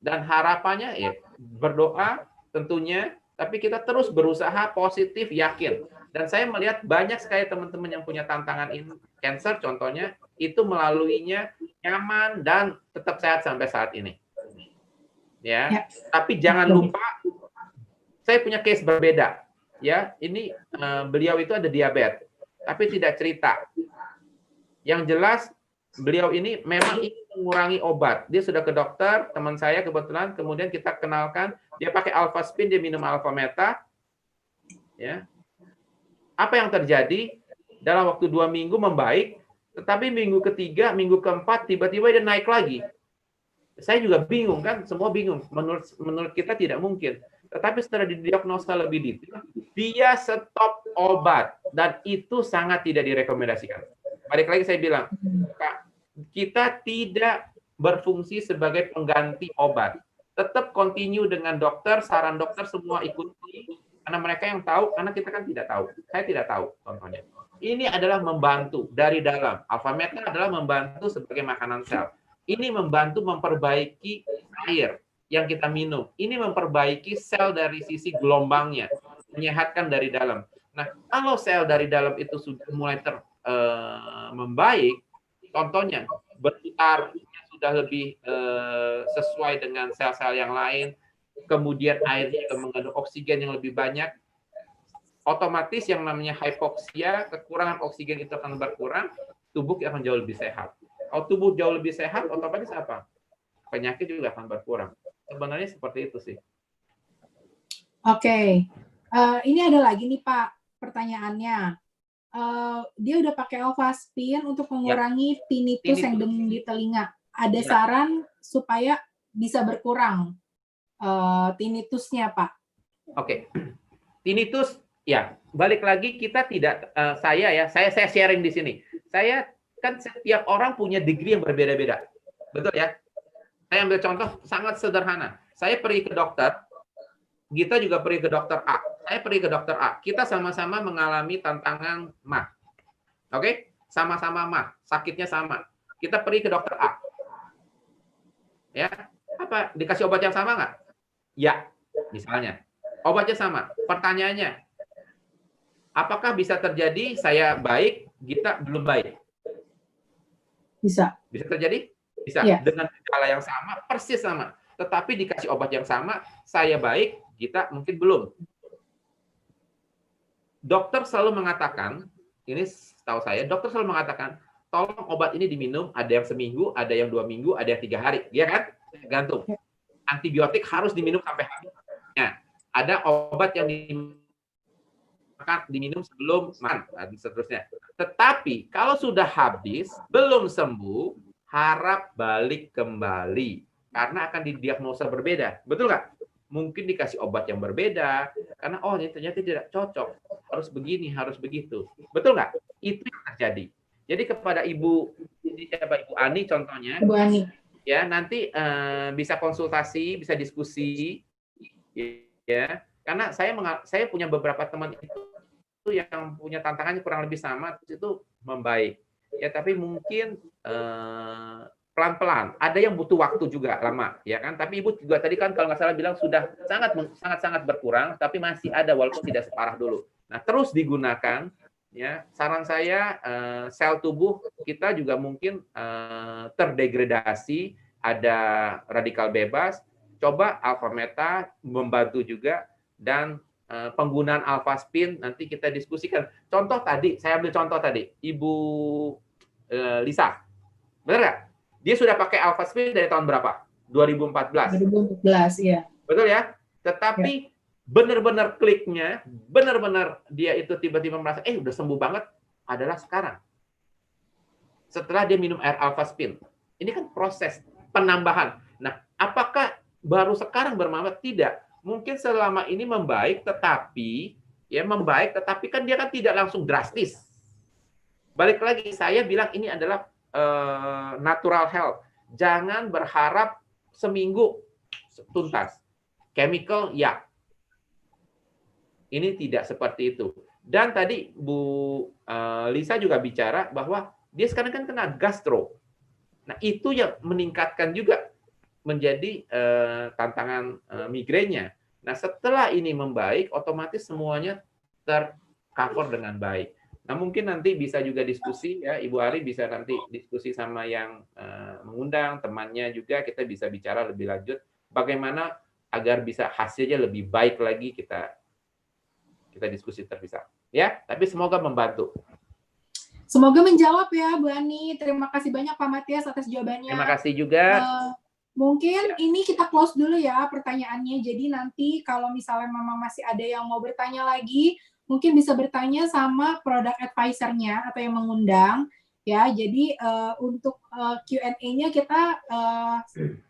dan harapannya ya berdoa tentunya, tapi kita terus berusaha positif, yakin. Dan saya melihat banyak sekali teman-teman yang punya tantangan ini, cancer contohnya, itu melaluinya nyaman dan tetap sehat sampai saat ini. Ya, tapi jangan lupa, saya punya case berbeda. Ya, ini beliau itu ada diabetes, tapi tidak cerita. Yang jelas beliau ini memang ingin mengurangi obat. Dia sudah ke dokter, teman saya kebetulan, kemudian kita kenalkan, dia pakai Alphaspin, dia minum Alphameta. Ya. Apa yang terjadi? Dalam waktu 2 minggu membaik, tetapi minggu ketiga, minggu keempat, tiba-tiba dia naik lagi. Saya juga bingung kan, semua bingung. Menurut kita tidak mungkin. Tetapi setelah didiagnosa lebih detail, dia stop obat. Dan itu sangat tidak direkomendasikan. Balik lagi saya bilang, Kak, kita tidak berfungsi sebagai pengganti obat. Tetap continue dengan dokter, saran dokter semua ikuti. Karena mereka yang tahu, karena kita kan tidak tahu. Saya tidak tahu contohnya. Ini adalah membantu dari dalam. Alphameta adalah membantu sebagai makanan sel. Ini membantu memperbaiki air yang kita minum. Ini memperbaiki sel dari sisi gelombangnya, menyehatkan dari dalam. Nah, kalau sel dari dalam itu sudah mulai membaik, contohnya berputarnya sudah lebih sesuai dengan sel-sel yang lain, kemudian airnya mengandung oksigen yang lebih banyak, otomatis yang namanya hipoksia, kekurangan oksigen itu akan berkurang, tubuh akan jauh lebih sehat. Kalau tubuh jauh lebih sehat, otomatis apa? Penyakit juga akan berkurang. Sebenarnya seperti itu sih. Oke. Ini ada lagi nih Pak pertanyaannya. Dia udah pakai Alphaspin untuk mengurangi tinnitus yang denging di telinga. Ada saran supaya bisa berkurang tinnitusnya Pak? Oke. Tinnitus, ya balik lagi kita tidak, saya sharing di sini. Saya kan setiap orang punya degree yang berbeda-beda. Betul ya? Saya ambil contoh sangat sederhana. Saya pergi ke dokter, Gita juga pergi ke dokter A. Saya pergi ke dokter A. Kita sama-sama mengalami tantangan MAH. Oke? Sama-sama MAH. Sakitnya sama. Kita pergi ke dokter A. Ya, apa? Dikasih obat yang sama nggak? Ya, misalnya. Obatnya sama. Pertanyaannya, apakah bisa terjadi saya baik, Gita belum baik? Bisa. Bisa terjadi? Bisa. Yes. Dengan gejala yang sama, persis sama. tetapi dikasih obat yang sama, saya baik, kita mungkin belum. Dokter selalu mengatakan, ini setahu saya, dokter selalu mengatakan, tolong obat ini diminum, ada yang seminggu, ada yang 2 minggu, ada yang 3 hari, ya kan? Gantung. Antibiotik harus diminum sampai habis. Nah, ada obat yang diminum sebelum makan, dan seterusnya. Tetapi kalau sudah habis, belum sembuh, harap balik kembali. Karena akan didiagnosa berbeda. Betul nggak? Mungkin dikasih obat yang berbeda, karena oh ini ternyata tidak cocok. Harus begini, harus begitu. Betul nggak? Itu yang terjadi. Jadi kepada Ibu Ani contohnya, Bu Ani. Ya, nanti bisa konsultasi, bisa diskusi, ya. Karena saya punya beberapa teman itu yang punya tantangannya kurang lebih sama, itu membaik. Ya, tapi mungkin pelan-pelan. Ada yang butuh waktu juga lama, ya kan? Tapi Ibu juga tadi kan kalau nggak salah bilang sudah sangat berkurang, tapi masih ada walaupun tidak separah dulu. Nah, terus digunakan. Ya, saran saya sel tubuh kita juga mungkin terdegradasi, ada radikal bebas. Coba alpha meta membantu juga, dan penggunaan alpha spin nanti kita diskusikan. Contoh tadi, saya ambil contoh tadi, Ibu Lisa, benar nggak? Dia sudah pakai alpha spin dari tahun berapa? 2014. 2014, ya. Betul ya? Tetapi benar-benar kliknya, benar-benar dia itu tiba-tiba merasa, udah sembuh banget, adalah sekarang. Setelah dia minum air alpha spin. Ini kan proses penambahan. Nah, apakah baru sekarang bermanfaat? Tidak. Mungkin selama ini membaik, tetapi kan dia kan tidak langsung drastis. Balik lagi, saya bilang ini adalah natural health. Jangan berharap seminggu tuntas. Chemical, ya. Ini tidak seperti itu. Dan tadi Bu Lisa juga bicara bahwa dia sekarang kan kena gastro. Nah, itu yang meningkatkan juga menjadi tantangan migrainnya. Nah, setelah ini membaik, otomatis semuanya tercover dengan baik. Nah, mungkin nanti bisa juga diskusi, ya Ibu Ari bisa nanti diskusi sama yang mengundang, temannya juga, kita bisa bicara lebih lanjut, bagaimana agar bisa hasilnya lebih baik lagi, kita diskusi terpisah. Ya, tapi semoga membantu. Semoga menjawab ya, Bu Ani. Terima kasih banyak Pak Matias atas jawabannya. Terima kasih juga. Mungkin ini kita close dulu ya pertanyaannya. Jadi nanti kalau misalnya memang masih ada yang mau bertanya lagi, mungkin bisa bertanya sama product advisor-nya atau yang mengundang. Ya, jadi untuk Q&A-nya kita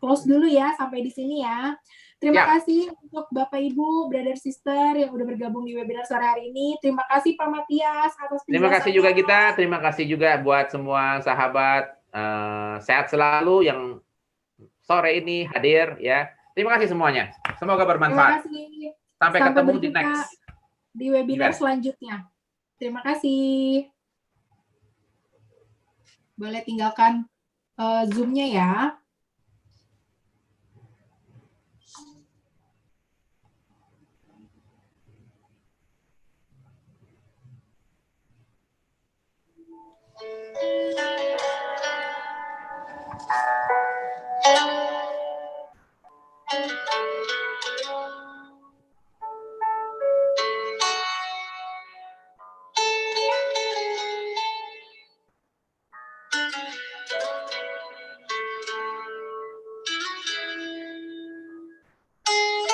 close dulu ya sampai di sini ya. Terima kasih untuk Bapak Ibu, brother sister yang udah bergabung di webinar sore hari ini. Terima kasih Pak Matias atas penjelasannya. Terima kasih juga kita, terima kasih juga buat semua sahabat, sehat selalu yang sore ini hadir ya. Terima kasih semuanya. Semoga bermanfaat. Terima kasih. Sampai ketemu di next di webinar selanjutnya. Terima kasih. Boleh tinggalkan Zoom-nya ya.